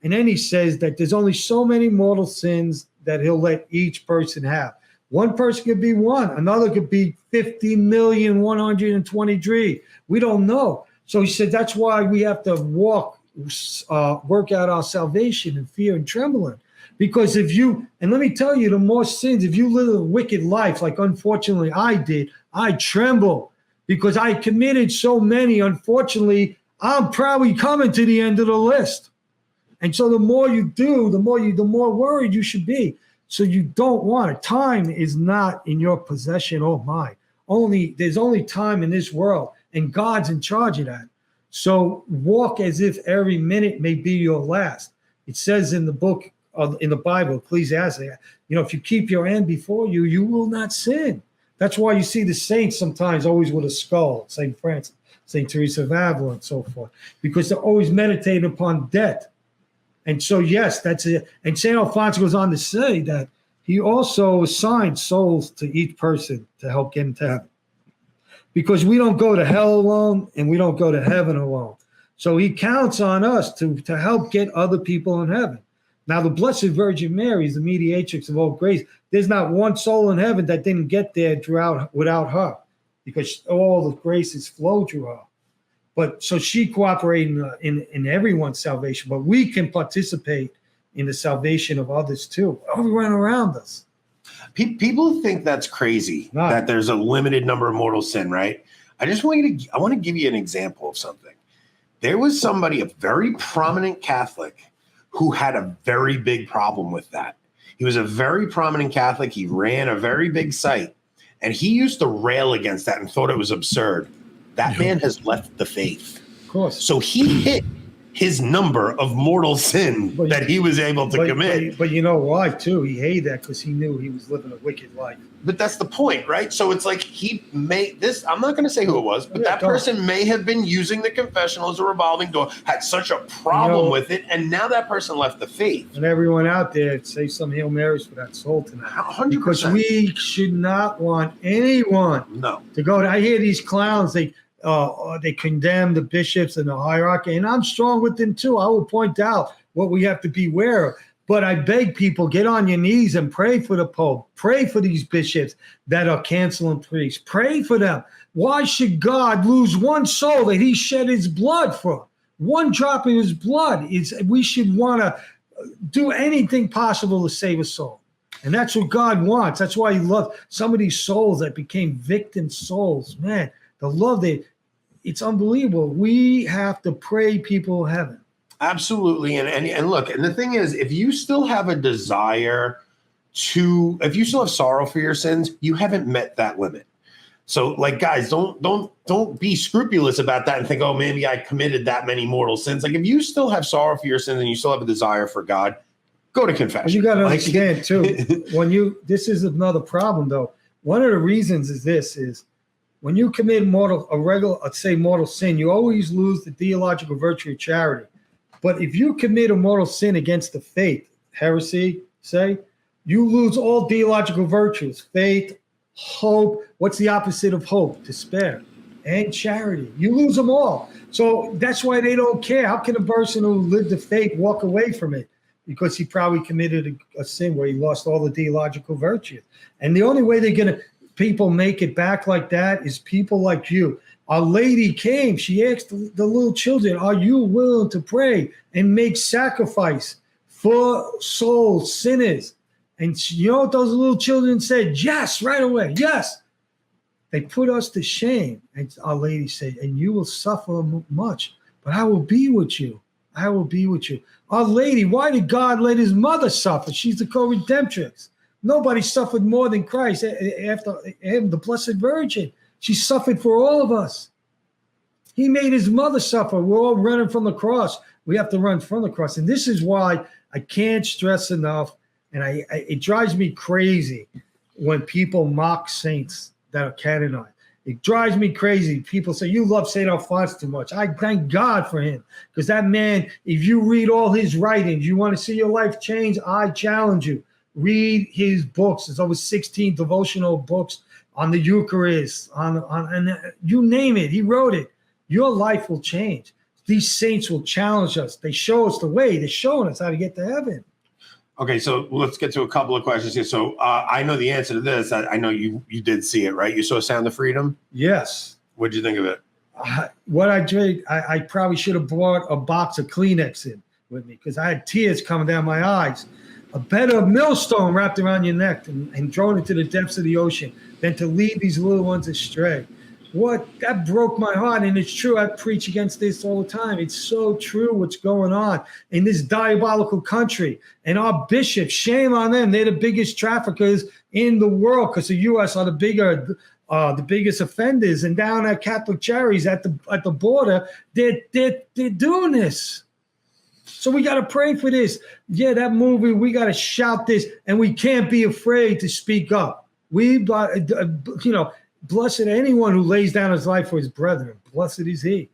S2: and then he says that there's only so many mortal sins that he'll let each person have. One person could be one, another could be 50,123. We don't know. So he said that's why we have to work out our salvation in fear and trembling. Because and let me tell you, the more sins, if you live a wicked life, like unfortunately I did, I tremble because I committed so many. Unfortunately, I'm probably coming to the end of the list. And so the more you do, the more worried you should be. So you don't want it. Time is not in your possession or mine. There's only time in this world, and God's in charge of that. So walk as if every minute may be your last. It says in the book, in the Bible, Ecclesiastes, if you keep your end before you, you will not sin. That's why you see the saints sometimes always with a skull, St. Francis, St. Teresa of Avila, and so forth, because they're always meditating upon death. And so, yes, that's it. And St. Alphonsus goes on to say that he also assigned souls to each person to help get into heaven. Because we don't go to hell alone and we don't go to heaven alone. So he counts on us to help get other people in heaven. Now, the Blessed Virgin Mary is the mediatrix of all grace. There's not one soul in heaven that didn't get there without her, because all the graces flow through her. But so she cooperated in everyone's salvation, but we can participate in the salvation of others too. Everyone around us.
S1: People think that's crazy, that there's a limited number of mortal sin, right? I want to give you an example of something. There was somebody, a very prominent Catholic, who had a very big problem with that. He was a very prominent Catholic. He ran a very big site, and he used to rail against that and thought it was absurd. That man has left the faith.
S2: Of course.
S1: So he hit his number of mortal sin that he was able to commit.
S2: But you know why, too? He hated that because he knew he was living a wicked life.
S1: But that's the point, right? So it's like he made this. I'm not going to say who it was, but that person may have been using the confessional as a revolving door, had such a problem with it, and now that person left the faith.
S2: And everyone out there, say some Hail Marys for that soul tonight.
S1: 100%.
S2: Because we should not want anyone to go. I hear these clowns, they condemn the bishops and the hierarchy, and I'm strong with them too. I will point out what we have to beware of. But I beg people, get on your knees and pray for the Pope. Pray for these bishops that are canceling priests. Pray for them. Why should God lose one soul that he shed his blood for? One drop in his blood. We should want to do anything possible to save a soul. And that's what God wants. That's why he loved some of these souls that became victim souls. Man, the love it's unbelievable. We have to pray people heaven.
S1: Absolutely. And look, and the thing is, if you still have a desire if you still have sorrow for your sins, you haven't met that limit. So like, guys, don't be scrupulous about that and think, oh, maybe I committed that many mortal sins. Like if you still have sorrow for your sins and you still have a desire for God, go to confession.
S2: But you got to understand too, this is another problem though. One of the reasons is when you commit mortal sin, you always lose the theological virtue of charity. But if you commit a mortal sin against the faith, heresy, you lose all theological virtues, faith, hope. What's the opposite of hope? Despair. And charity. You lose them all. So that's why they don't care. How can a person who lived the faith walk away from it? Because he probably committed a sin where he lost all the theological virtues. And the only way people make it back like that is people like you. Our Lady came. She asked the little children, are you willing to pray and make sacrifice for souls, sinners? And you know what those little children said? Yes, right away. Yes. They put us to shame. And Our Lady said, and you will suffer much, but I will be with you. I will be with you. Our Lady, why did God let his mother suffer? She's the co-redemptrix. Nobody suffered more than Christ after him, the Blessed Virgin. She suffered for all of us. He made his mother suffer. We're all running from the cross. We have to run from the cross. And this is why I can't stress enough, and it drives me crazy when people mock saints that are canonized. It drives me crazy. People say, you love St. Alphonse too much. I thank God for him. Because that man, if you read all his writings, you want to see your life change, I challenge you. Read his books. There's over 16 devotional books on the Eucharist, and you name it, he wrote it. Your life will change. These saints will challenge us. They show us the way. They're showing us how to get to heaven.
S1: Okay, so let's get to a couple of questions here. So I know the answer to this. I know you did see it, right? You saw Sound of Freedom?
S2: Yes.
S1: What'd you think of it?
S2: What I did, I probably should have brought a box of Kleenex in with me because I had tears coming down my eyes. A better millstone wrapped around your neck and thrown into the depths of the ocean than to lead these little ones astray. That broke my heart, and it's true. I preach against this all the time. It's so true what's going on in this diabolical country. And our bishops, shame on them. They're the biggest traffickers in the world because the U.S. are the biggest offenders. And down at Catholic Charities at the border, they're doing this. So we got to pray for this. Yeah, that movie, we got to shout this, and we can't be afraid to speak up. Blessed anyone who lays down his life for his brethren. Blessed is he.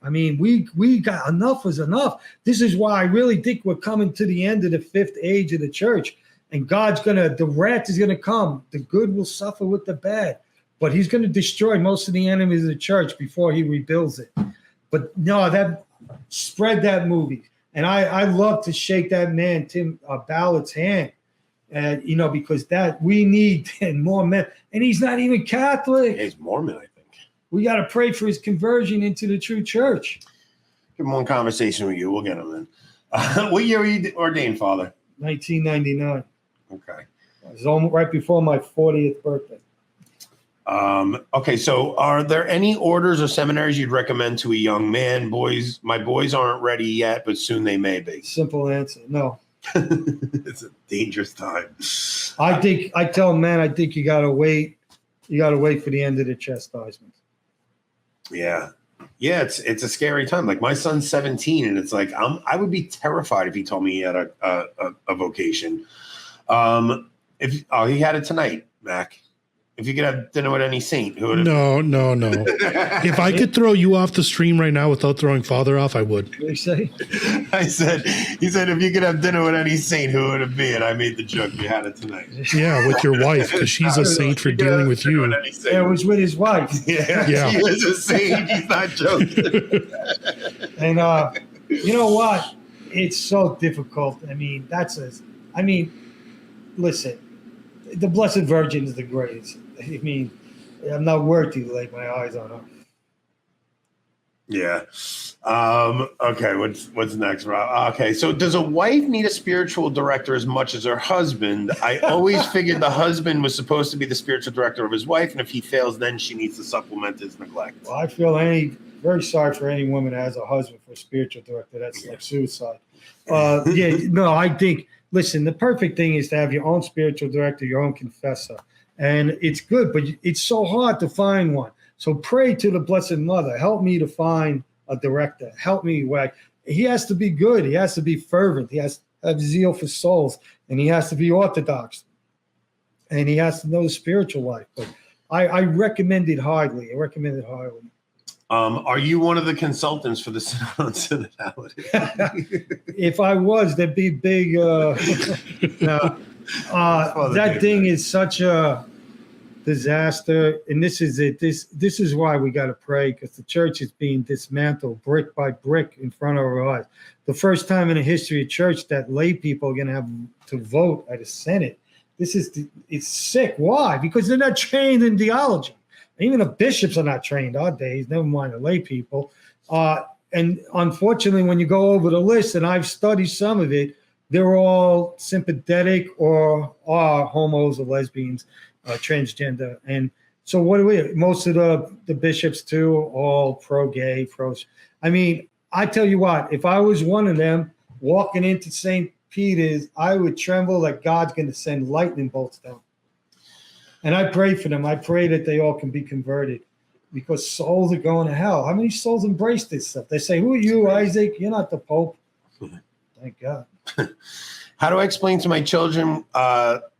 S2: I mean, we got enough is enough. This is why I really think we're coming to the end of the fifth age of the church. And the wrath is going to come. The good will suffer with the bad. But he's going to destroy most of the enemies of the church before he rebuilds it. But no, spread that movie. And I love to shake that man, Tim Ballard's hand. Because we need more men. And he's not even Catholic.
S1: Yeah, he's Mormon, I think.
S2: We got to pray for his conversion into the true church.
S1: Give him one conversation with you. We'll get him in. What year were you ordained, Father?
S2: 1999.
S1: Okay.
S2: It was right before my 40th birthday.
S1: Okay, so are there any orders or seminaries you'd recommend to a young man? My boys aren't ready yet, but soon they may be.
S2: Simple answer, no.
S1: It's a dangerous time.
S2: I tell them, man, I think you gotta wait. You gotta wait for the end of the chastisement.
S1: Yeah. Yeah, it's a scary time. Like my son's 17, and it's like I would be terrified if he told me he had a vocation. If he had it tonight, Mac. If you could have dinner with any saint, who would it
S3: No. If I could throw you off the stream right now without throwing Father off, I would.
S2: What do you say?
S1: he said, if you could have dinner with any saint, who would it be? And I made the joke, you had it tonight.
S3: Yeah, with your wife, because she's a saint for dealing with you.
S2: Yeah, it was with his wife.
S1: Yeah. She was a saint. He's not joking.
S2: And you know what? It's so difficult. I mean, listen, the Blessed Virgin is the greatest. I mean, I'm not worthy to lay my eyes on her.
S1: Yeah. Okay. What's next, Rob? Okay. So does a wife need a spiritual director as much as her husband? I always figured the husband was supposed to be the spiritual director of his wife, and if he fails, then she needs to supplement his neglect.
S2: Well, I feel very sorry for any woman that has a husband for a spiritual director. That's like suicide. I think, listen, the perfect thing is to have your own spiritual director, your own confessor. And it's good, but it's so hard to find one. So pray to the Blessed Mother. Help me to find a director. Help me. He has to be good. He has to be fervent. He has to have zeal for souls. And he has to be orthodox. And he has to know the spiritual life. But I recommend it highly.
S1: Are you one of the consultants for the synodality?
S2: If I was, there'd be big. That thing is such a disaster, and this is it. This is why we got to pray, because the church is being dismantled brick by brick in front of our eyes. The first time in the history of church that lay people are going to have to vote at a Senate. It's sick. Why? Because they're not trained in theology. Even the bishops are not trained our days, never mind the lay people. And unfortunately, when you go over the list, and I've studied some of it, they're all sympathetic or are homos or lesbians, transgender. And so what do we, most of the bishops too, all pro-gay, I mean, I tell you what, if I was one of them walking into St. Peter's, I would tremble that God's going to send lightning bolts down. And I pray for them. I pray that they all can be converted, because souls are going to hell. How many souls embrace this stuff? They say, who are you, Isaac? You're not the Pope. Thank God.
S1: How do I explain to my children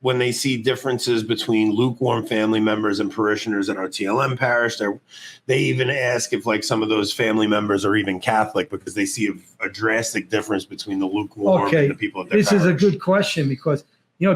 S1: when they see differences between lukewarm family members and parishioners at our TLM parish? They even ask if like some of those family members are even Catholic, because they see a drastic difference between the lukewarm and the people at their parish.
S2: This is a good question, because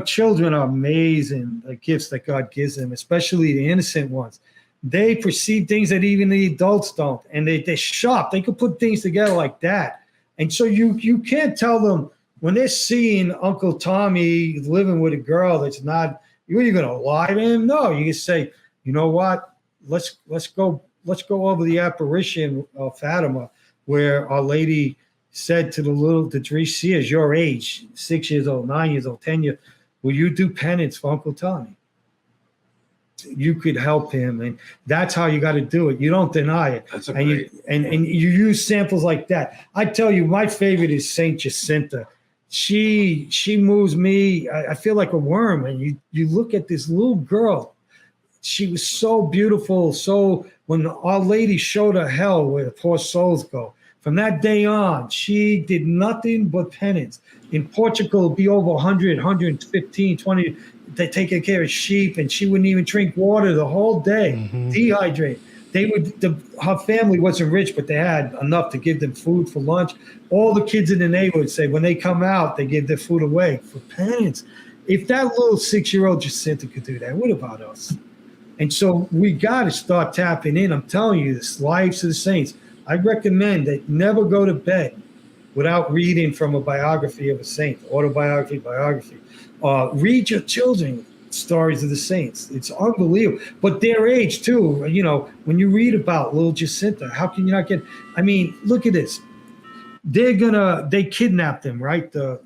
S2: children are amazing, the gifts that God gives them, especially the innocent ones. They perceive things that even the adults don't, and they're sharp. They can put things together like that. And so you can't tell them when they're seeing Uncle Tommy living with a girl that's not, you're going to lie to him? No, you can say, you know what? Let's go over the apparition of Fatima, where Our Lady said to the three seers, your age, 6 years old, 9 years old, 10 years, will you do penance for Uncle Tommy? You could help him, and that's how you got to do it. You don't deny it.
S1: That's
S2: and you use samples like that. I tell you, my favorite is Saint Jacinta. She moves me. I feel like a worm. And you look at this little girl. She was so beautiful. So when Our Lady showed her hell where the poor souls go, from that day on, she did nothing but penance. In Portugal, it'd be over 100, 115, 20. They're taking care of sheep, and she wouldn't even drink water the whole day, dehydrate. Her family wasn't rich, but they had enough to give them food for lunch. All the kids in the neighborhood say when they come out, they give their food away for penance. If that little 6-year-old Jacinta could do that, what about us? And so we got to start tapping in. I'm telling you, this Lives of the Saints. I recommend that never go to bed without reading from a biography of a saint, autobiography, biography. Read your children stories of the saints. It's unbelievable. But their age too, when you read about little Jacinta, how can you not get, look at this. They kidnapped them, right? The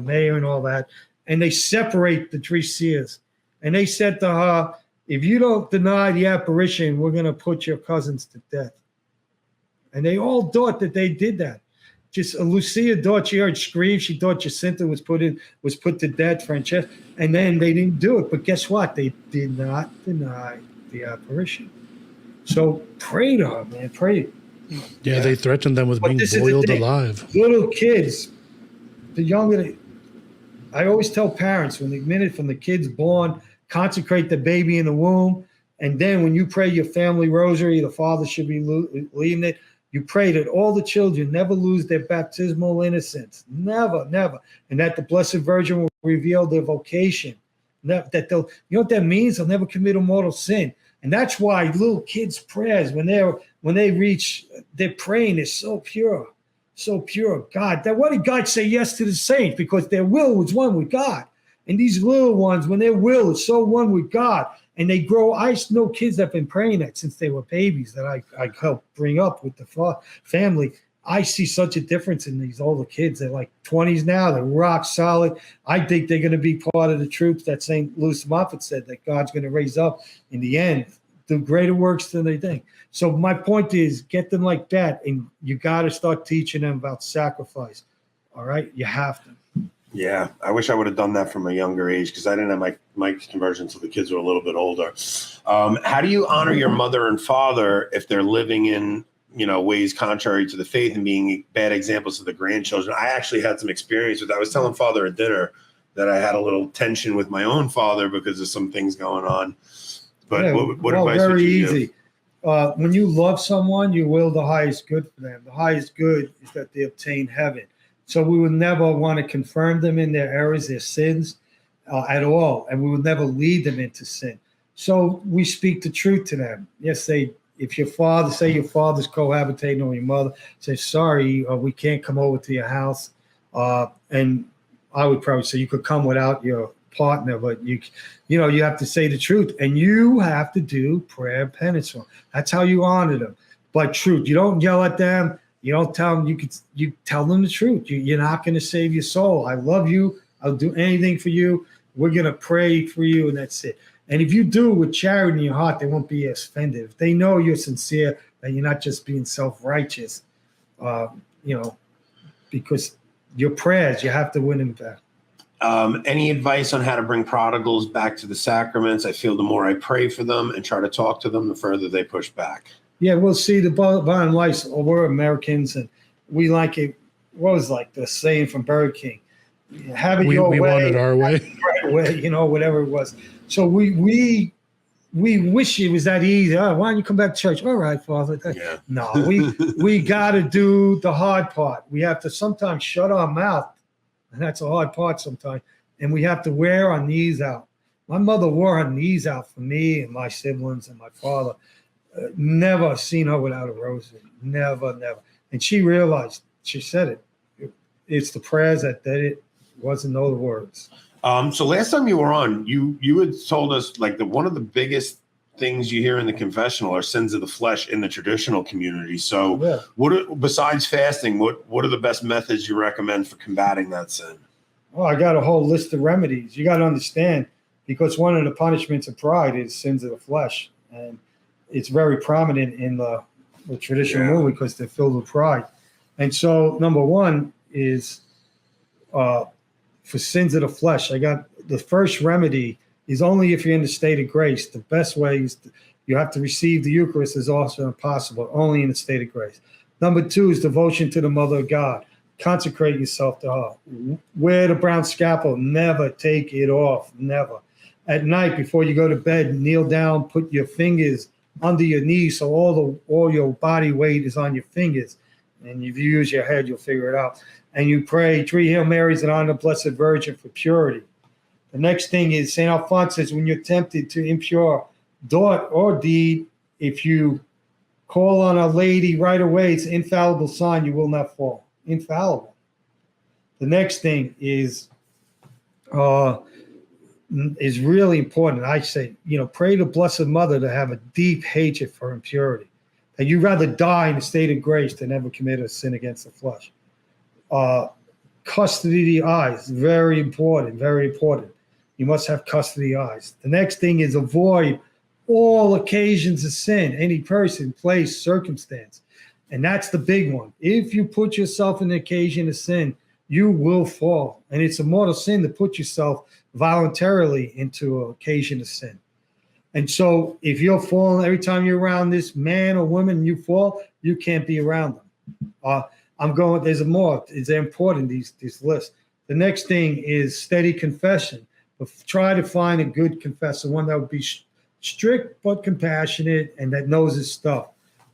S2: mayor and all that. And they separate the three seers. And they said to her, if you don't deny the apparition, we're going to put your cousins to death. And they all thought that they did that. Just Lucia thought she heard screams. She thought Jacinta was put to death, Francesca, and then they didn't do it. But guess what? They did not deny the apparition. So pray to her, man. Pray.
S3: Yeah, they threatened them with
S2: But
S3: being
S2: this is the
S3: boiled
S2: thing.
S3: alive.
S2: Little kids, the younger, I always tell parents when the minute from the kid's born, consecrate the baby in the womb. And then when you pray your family rosary, the father should be leading it. You pray that all the children never lose their baptismal innocence. Never, never. And that the Blessed Virgin will reveal their vocation. That they'll, you know what that means? They'll never commit a mortal sin. And that's why little kids' prayers, when they reach, they're praying is so pure. So pure. God, that what did God say yes to the saints? Because their will was one with God. And these little ones, when their will is so one with God, and they grow, I know kids that have been praying that since they were babies that I helped bring up with the family. I see such a difference in these older kids. They're like 20s now. They're rock solid. I think they're going to be part of the troops that St. Louis Moffat said that God's going to raise up in the end, do greater works than they think. So my point is get them like that, and you got to start teaching them about sacrifice. All right? You have to.
S1: Yeah, I wish I would have done that from a younger age because I didn't have my conversion until the kids were a little bit older. How do you honor your mother and father if they're living in, ways contrary to the faith and being bad examples to the grandchildren? I actually had some experience with that. I was telling Father at dinner that I had a little tension with my own father because of some things going on. But
S2: Yeah,
S1: what advice would you give?
S2: When you love someone, you will the highest good for them. The highest good is that they obtain heaven. So we would never want to confirm them in their errors, their sins at all. And we would never lead them into sin. So we speak the truth to them. Yes, if your father's cohabitating with your mother, say, sorry, we can't come over to your house. And I would probably say you could come without your partner, but you have to say the truth. And you have to do prayer and penance for them. That's how you honor them. But truth, you don't yell at them. You don't tell them, you tell them the truth. You're not going to save your soul. I love you. I'll do anything for you. We're going to pray for you, and that's it. And if you do with charity in your heart, they won't be as offended. If they know you're sincere, that you're not just being self-righteous, because your prayers, you have to win them back.
S1: Any advice on how to bring prodigals back to the sacraments? I feel the more I pray for them and try to talk to them, the further they push back.
S2: Yeah, we'll see. The bottom line is we're Americans, and we like it. What was like the saying from Burger King? Have it your way.
S3: We want it our way.
S2: Right way, whatever it was. So we wish it was that easy. Oh, why don't you come back to church? All right, Father.
S1: Yeah.
S2: No, we got to do the hard part. We have to sometimes shut our mouth, and that's a hard part sometimes. And we have to wear our knees out. My mother wore her knees out for me and my siblings and my father. Never seen her without a rosary. Never. And she realized, she said it. It's the prayers that did it. Wasn't no words.
S1: So last time you were on, you had told us one of the biggest things you hear in the confessional are sins of the flesh in the traditional community. So yeah. Besides fasting, what are the best methods you recommend for combating that sin?
S2: Oh, I got a whole list of remedies. You got to understand, because one of the punishments of pride is sins of the flesh. And it's very prominent in the traditional movement because they're filled with pride. And so number one is for sins of the flesh. I got the first remedy is only if you're in the state of grace. The best way is you have to receive the Eucharist as often as possible, only in the state of grace. Number two is devotion to the Mother of God. Consecrate yourself to her. Wear the brown scalpel. Never take it off. Never. At night before you go to bed, kneel down, put your fingers under your knees so all your body weight is on your fingers. And if you use your head, you'll figure it out. And you pray 3 Hail Marys and honor the Blessed Virgin for purity. The next thing is St. Alphonse says, when you're tempted to impure thought or deed, if you call on Our Lady right away, it's an infallible sign you will not fall. Infallible. The next thing is really important. I say, pray to Blessed Mother to have a deep hatred for impurity. That you'd rather die in a state of grace than ever commit a sin against the flesh. Custody of the eyes, very important, very important. You must have custody of the eyes. The next thing is avoid all occasions of sin, any person, place, circumstance. And that's the big one. If you put yourself in an occasion of sin, you will fall. And it's a mortal sin to put yourself voluntarily into an occasion of sin. And so if you're falling, every time you're around this man or woman and you fall, you can't be around them. There's more. It's important, these lists. The next thing is steady confession. But try to find a good confessor, one that would be strict but compassionate and that knows his stuff.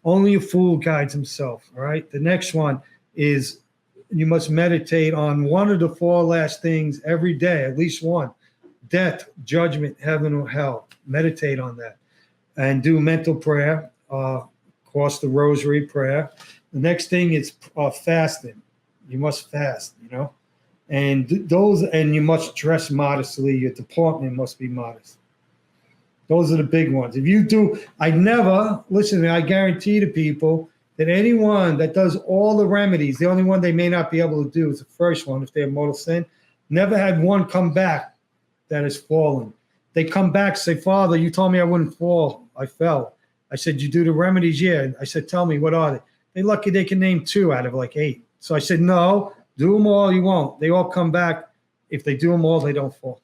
S2: Only a fool guides himself, all right? The next one is you must meditate on one of the 4 last things every day, at least one. Death, judgment, heaven, or hell. Meditate on that. And do mental prayer, of course, the rosary prayer. The next thing is fasting. You must fast, And and you must dress modestly. Your deportment must be modest. Those are the big ones. If you do, I guarantee to people that anyone that does all the remedies, the only one they may not be able to do is the first one, if they're mortal sin, never had one come back that has fallen. They come back, say, Father, you told me I wouldn't fall. I fell. I said, you do the remedies? Yeah. I said, tell me, what are they? They're lucky they can name 2 out of like 8. So I said, no, do them all, you won't. They all come back. If they do them all, they don't fall.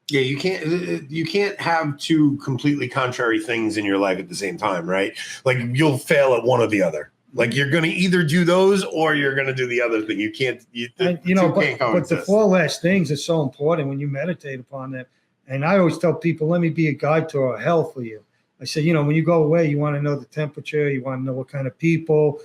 S1: Yeah, you can't have 2 completely contrary things in your life at the same time, right? Like you'll fail at one or the other. Like you're going to either do those or you're going to do the other thing. You can't,
S2: but the 4 last things are so important when you meditate upon them. And I always tell people, let me be a guide to our hell for you. I said, when you go away, you want to know the temperature, you want to know what kind of people.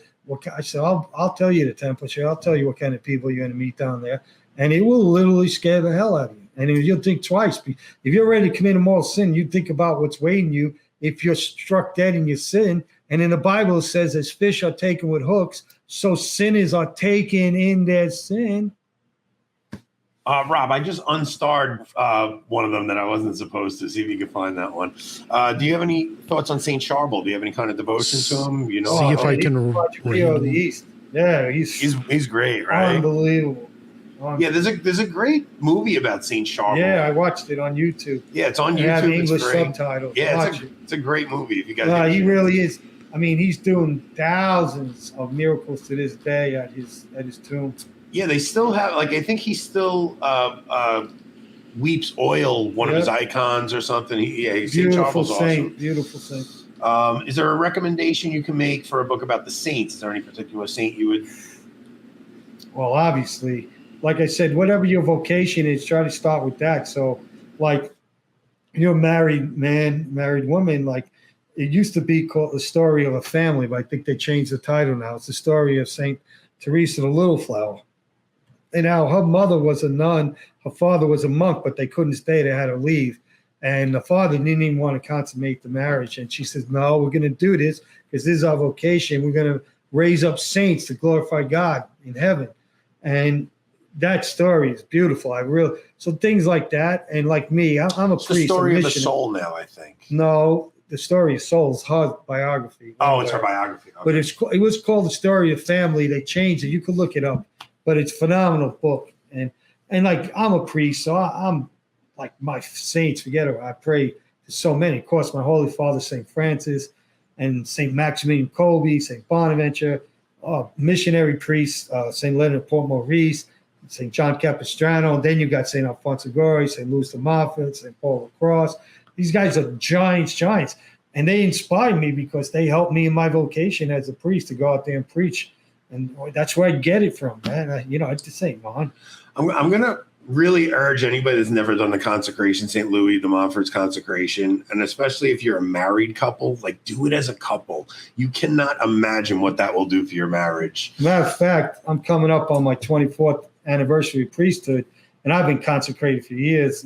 S2: I said, I'll tell you the temperature. I'll tell you what kind of people you're going to meet down there. And it will literally scare the hell out of you. And you'll think twice. If you're ready to commit a mortal sin, you think about what's waiting you if you're struck dead in your sin. And in the Bible, it says, as fish are taken with hooks, so sinners are taken in their sin.
S1: Rob, I just unstarred one of them that I wasn't supposed to. See if you can find that one. Do you have any thoughts on Saint Charbel? Do you have any kind of devotion to him?
S3: See if I can.
S2: The East. Yeah,
S1: he's great, right?
S2: Unbelievable.
S1: Yeah, there's a great movie about Saint Charbel.
S2: Yeah, I watched it on YouTube.
S1: Yeah, it's on YouTube.
S2: Have English subtitles.
S1: Yeah, it's a great movie. If you guys,
S2: he really is. I mean, he's doing thousands of miracles to this day at his tomb.
S1: Yeah, they still have, I think he still weeps oil, one of his icons or something. Saint Charbel's awesome.
S2: Beautiful saint.
S1: Is there a recommendation you can make for a book about the saints? Is there any particular saint you would?
S2: Well, obviously, like I said, whatever your vocation is, try to start with that. So, like, you're a married man, married woman, it used to be called The Story of a Family, but I think they changed the title now. It's the story of Saint Teresa the Little Flower. And now her mother was a nun, her father was a monk, but they couldn't stay. They had to leave. And the father didn't even want to consummate the marriage. And she says, no, we're going to do this because this is our vocation. We're going to raise up saints to glorify God in heaven. And that story is beautiful. So things like that. And like me, I'm a priest.
S1: The story of the soul now, I think.
S2: No, the story of soul's her biography.
S1: Oh, it's her biography. Okay.
S2: But it was called The Story of Family. They changed it. You could look it up. But it's a phenomenal book. And I'm a priest, so I'm like my saints, forget it. I pray to so many. Of course, my Holy Father, St. Francis, and St. Maximilian Kolbe, St. Bonaventure, missionary priests, St. Leonard Port Maurice, St. John Capistrano. And then you got St. Alfonso Gori, St. Louis de Montfort, St. Paul of Cross. These guys are giants. And they inspire me because they help me in my vocation as a priest to go out there and preach. And that's where I get it from, man. I just say, man.
S1: I'm going to really urge anybody that's never done the consecration, St. Louis de Montfort's consecration, and especially if you're a married couple, do it as a couple. You cannot imagine what that will do for your marriage.
S2: Matter of fact, I'm coming up on my 24th anniversary of priesthood, and I've been consecrated for years.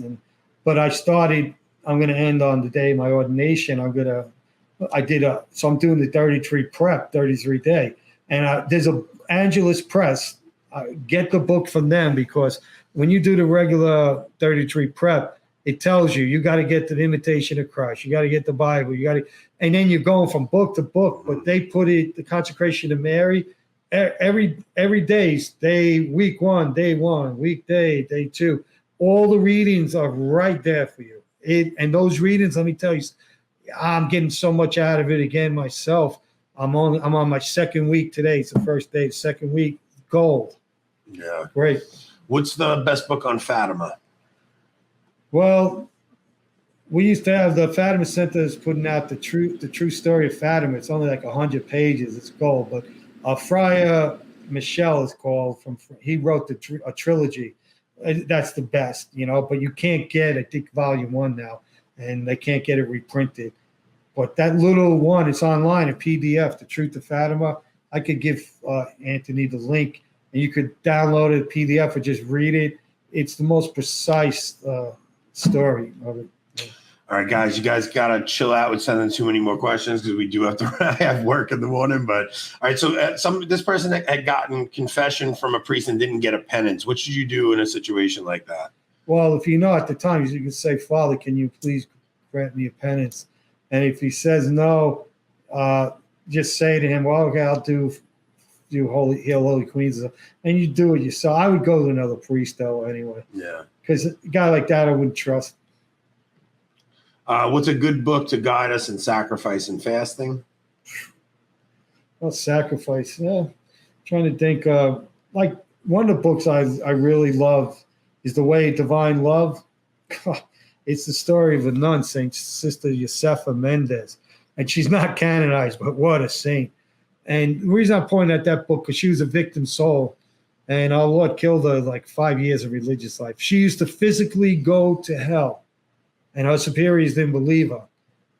S2: But I'm going to end on the day of my ordination. So I'm doing the 33 prep, 33 day. And there's a Angelus Press. Get the book from them because when you do the regular 33 prep, it tells you got to get the Imitation of Christ. You got to get the Bible. And then you're going from book to book. But they put the consecration to Mary every day. Week 1, day 1, weekday, day 2. All the readings are right there for you. And those readings, let me tell you, I'm getting so much out of it again myself. I'm on my second week today. It's the first day, second week, gold.
S1: Yeah.
S2: Great.
S1: What's the best book on Fatima?
S2: Well, We used to have the Fatima Center is putting out the true story of Fatima. It's only like 100 pages. It's gold, but Friar Michel is called he wrote a trilogy. That's the best, but you can't get, I think, volume 1 now, and they can't get it reprinted. But that little one, it's online in PDF, The Truth of Fatima. I could give Anthony the link, and you could download it PDF or just read it. It's the most precise story of it.
S1: All right, guys, you guys got to chill out with sending too many more questions because we do have to have work in the morning. But all right, so this person had gotten confession from a priest and didn't get a penance. What should you do in a situation like that?
S2: Well, if you know at the time, you can say, Father, can you please grant me a penance? And if he says no, just say to him, well, okay, I'll do Holy Queens. And you do it yourself. I would go to another priest, though, anyway.
S1: Yeah.
S2: Because a guy like that, I wouldn't trust.
S1: What's a good book to guide us in sacrifice and fasting?
S2: Well, sacrifice. Yeah. Trying to think. Like one of the books I really love is The Way of Divine Love. It's the story of a nun, Sister Josefa Mendez. And she's not canonized, but what a saint. And the reason I'm pointing at that book, because she was a victim soul. And our Lord killed her like 5 years of religious life. She used to physically go to hell. And her superiors didn't believe her.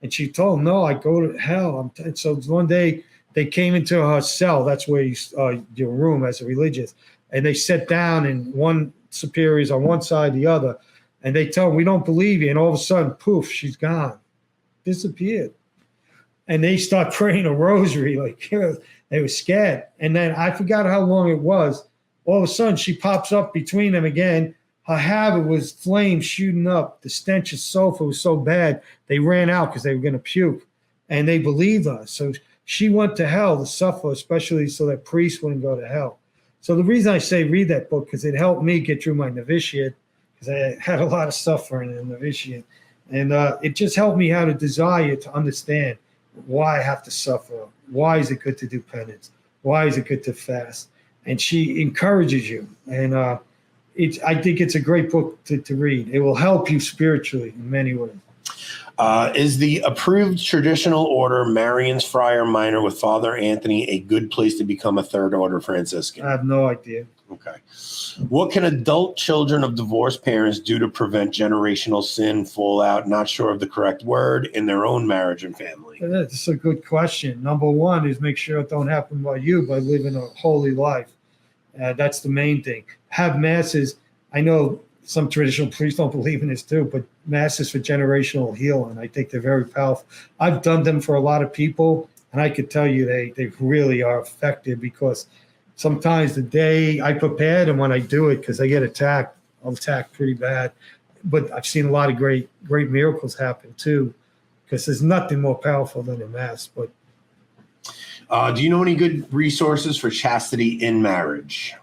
S2: And she told them, no, I go to hell. And so one day they came into her cell. That's where your room as a religious. And they sat down, and one superior's on one side, the other. And they tell them, we don't believe you. And all of a sudden, poof, she's gone. Disappeared. And they start praying a rosary. Like, they were scared. And then I forgot how long it was. All of a sudden, she pops up between them again. Her habit was flames shooting up. The stench of sulfur was so bad, they ran out because they were going to puke. And they believed her. So she went to hell to suffer, especially so that priests wouldn't go to hell. So the reason I say read that book, because it helped me get through my novitiate, because I had a lot of suffering in the novitiate. And it just helped me how to desire to understand why I have to suffer. Why is it good to do penance? Why is it good to fast? And she encourages you. And I think it's a great book to read. It will help you spiritually in many ways.
S1: Is the approved traditional order Marian's Friar Minor with Father Anthony a good place to become a third order Franciscan?
S2: I have no idea.
S1: Okay. What can adult children of divorced parents do to prevent generational sin, fallout, not sure of the correct word, in their own marriage and family?
S2: That's a good question. Number one is make sure it don't happen by you by living a holy life. That's the main thing. Have masses. I know some traditional priests don't believe in this too, but masses for generational healing, I think they're very powerful. I've done them for a lot of people, and I could tell you they really are effective, because sometimes the day I prepared, and when I do it, because I get attacked, I'm attacked pretty bad. But I've seen a lot of great miracles happen too, because there's nothing more powerful than a mass. But
S1: do you know any good resources for chastity in marriage?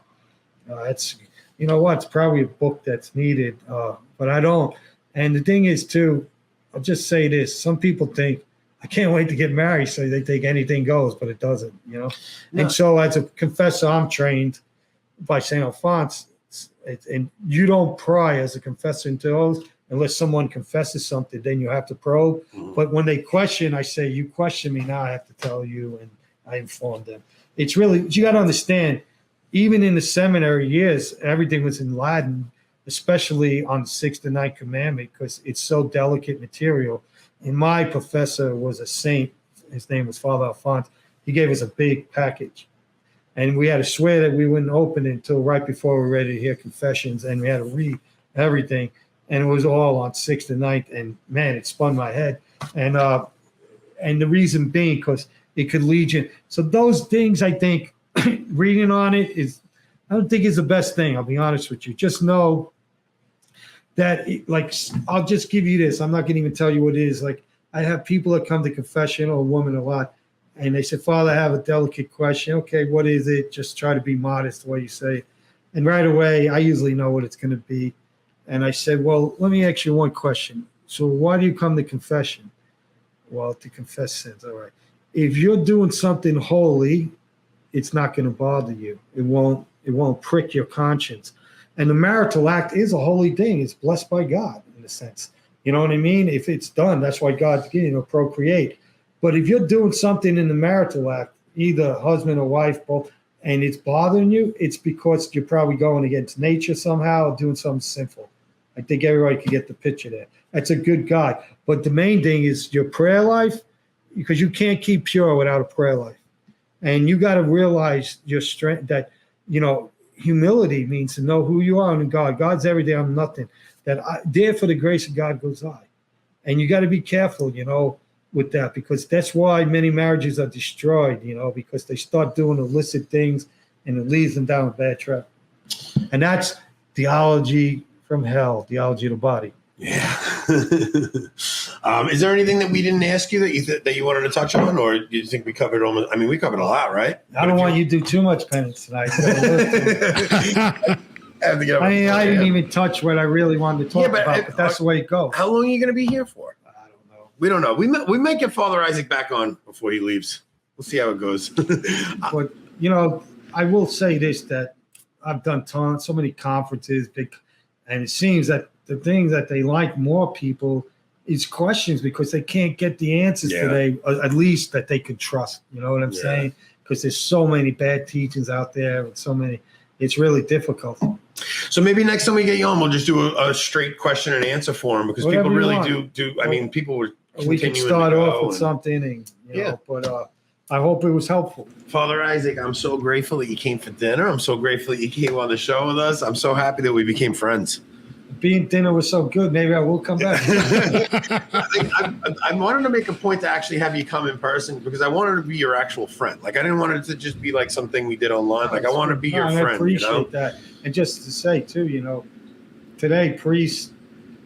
S2: It's it's probably a book that's needed, but I don't. And the thing is too, I'll just say this: some people think I can't wait to get married, so they think anything goes, but it doesn't, No. And so as a confessor, I'm trained by St. Alphonse, and you don't pry as a confessor into those unless someone confesses something, then you have to probe. Mm-hmm. But when they question, I say, you question me, now I have to tell you, and I inform them. It's really, you got to understand, even in the seminary years, everything was in Latin, especially on the 6th and 9th commandment, because it's so delicate material. And my professor was a saint. His name was Father Alphonse. He gave us a big package. And we had to swear that we wouldn't open it until right before we were ready to hear confessions. And we had to read everything. And it was all on 6th and 9th. And, man, it spun my head. And the reason being, because it could lead you. So those things, I think, reading on it I don't think is the best thing. I'll be honest with you. Just know that, I'll just give you this. I'm not going to even tell you what it is. Like, I have people that come to confession, or women a lot, and they say, Father, I have a delicate question. Okay, what is it? Just try to be modest the way you say it. And right away, I usually know what it's going to be. And I said, well, let me ask you one question. So why do you come to confession? Well, to confess sins. All right. If you're doing something holy, it's not going to bother you. It won't prick your conscience. And the marital act is a holy thing. It's blessed by God, in a sense. You know what I mean? If it's done, that's why God's getting to procreate. But if you're doing something in the marital act, either husband or wife, both, and it's bothering you, it's because you're probably going against nature somehow, or doing something sinful. I think everybody can get the picture there. That's a good guide. But the main thing is your prayer life, because you can't keep pure without a prayer life. And you got to realize your strength, that, humility means to know who you are in God. God's everything, I'm nothing. There for the grace of God goes I. And you got to be careful, with that, because that's why many marriages are destroyed, because they start doing illicit things and it leads them down a bad track. And that's theology from hell, theology of the body.
S1: Yeah. Is there anything that we didn't ask you that you wanted to touch on, or do you think we covered almost? I mean, we covered a lot, right?
S2: I don't want you to do too much penance tonight. I didn't even touch what I really wanted to talk about, but that's the way it goes.
S1: How long are you going to be here for?
S2: I don't know.
S1: We don't know. We might get Father Isaac back on before he leaves. We'll see how it goes.
S2: But, I will say this, that I've done so many conferences, and it seems that the things that they like more people is questions, because they can't get the answers today, at least that they could trust. You know what I'm saying? Because there's so many bad teachings out there, and so many, it's really difficult.
S1: So maybe next time we get you on, we'll just do a straight question and answer for him, because
S2: Whatever
S1: people really
S2: want.
S1: do. I mean, people were.
S2: We can start off with something, and but I hope it was helpful.
S1: Father Isaac, I'm so grateful that you came for dinner. I'm so grateful that you came on the show with us. I'm so happy that we became friends.
S2: Being dinner was so good, maybe I will come back.
S1: I wanted to make a point to actually have you come in person, because I wanted to be your actual friend. Like, I didn't want it to just be like something we did online. Like, I want to be your friend.
S2: I appreciate that. And just to say too, today priests,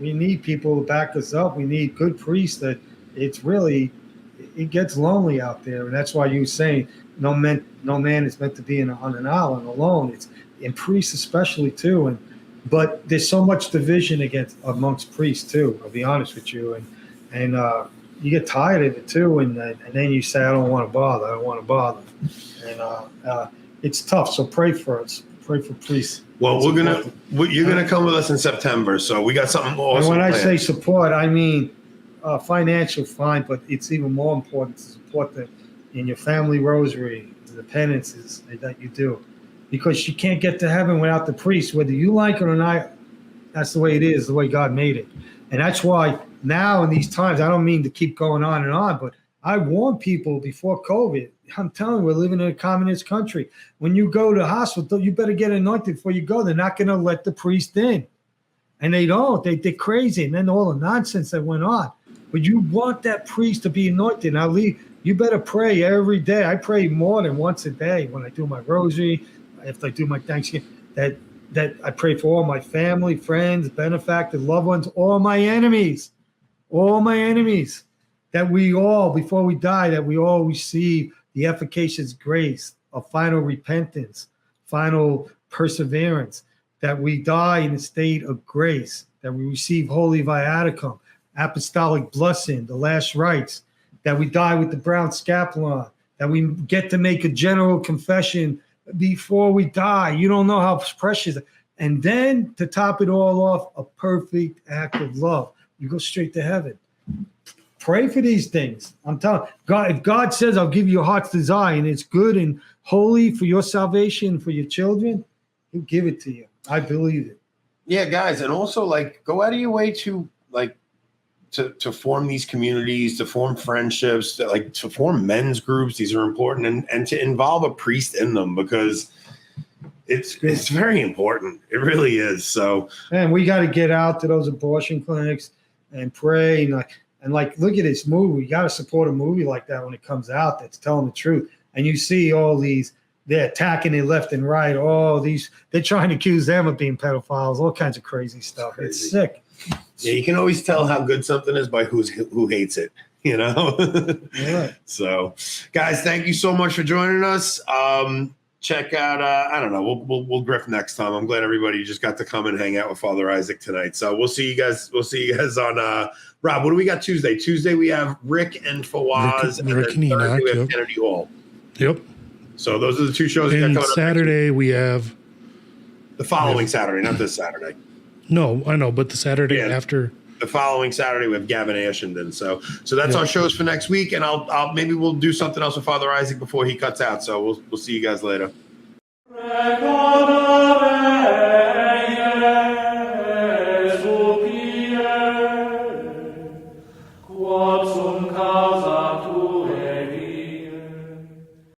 S2: we need people to back us up. We need good priests. That it gets lonely out there, and that's why you were saying no man is meant to be on an island alone. It's in priests especially too, but there's so much division amongst priests too. I'll be honest with you, and you get tired of it too, and then you say, I don't want to bother, and it's tough. So pray for us. Pray for priests.
S1: Well, you're gonna come with us in September, so we got something awesome.
S2: And when
S1: planned.
S2: I say support, I mean financial, fine, but it's even more important to support in your family rosary, the penances that you do, because you can't get to heaven without the priest, whether you like it or not. That's the way it is, the way God made it. And that's why now in these times, I don't mean to keep going on and on, but I warned people before COVID. I'm telling you, we're living in a communist country. When you go to the hospital, you better get anointed before you go. They're not going to let the priest in. And they don't. They're crazy. And then all the nonsense that went on. But you want that priest to be anointed. Now, you better pray every day. I pray more than once a day when I do my rosary, if I do my Thanksgiving, that I pray for all my family, friends, benefactors, loved ones, all my enemies, that we all, before we die, that we all receive the efficacious grace of final repentance, final perseverance, that we die in a state of grace, that we receive holy viaticum, apostolic blessing, the last rites, that we die with the brown scapulon, that we get to make a general confession before we die. You don't know how precious. And then to top it all off, a perfect act of love. You go straight to heaven. Pray for these things. I'm telling God, if God says, I'll give you a heart's desire and it's good and holy for your salvation, for your children, He'll give it to you. I believe it.
S1: Yeah, guys. And also, go out of your way to to form these communities, to form friendships, to form men's groups. These are important, and to involve a priest in them, because it's very important. It really is. So,
S2: and we got to get out to those abortion clinics and pray. And look at this movie. You got to support a movie like that when it comes out that's telling the truth. And you see all these, they're attacking it left and right. They're trying to accuse them of being pedophiles, all kinds of crazy stuff. It's sick.
S1: Yeah, you can always tell how good something is by who hates it,
S2: Yeah.
S1: So, guys, thank you so much for joining us. Check out, I don't know, we'll grift next time. I'm glad everybody just got to come and hang out with Father Isaac tonight. So we'll see you guys. We'll see you guys on Rob. What do we got Tuesday? Tuesday we have Rick and Fawaz, and
S3: Rick
S1: then
S3: and
S1: Thursday
S3: Enoch,
S1: we have
S3: yep.
S1: Kennedy Hall.
S3: Yep.
S1: So those are the two shows we got
S3: And
S1: coming up.
S3: Saturday we have
S1: The following Saturday, not this Saturday.
S3: no, I know, but the Saturday
S1: Yeah.
S3: after.
S1: the following Saturday we have Gavin Ashenden. So that's our shows for next week, and I'll maybe we'll do something else with Father Isaac before he cuts out. So we'll see you guys later.
S4: Quod sum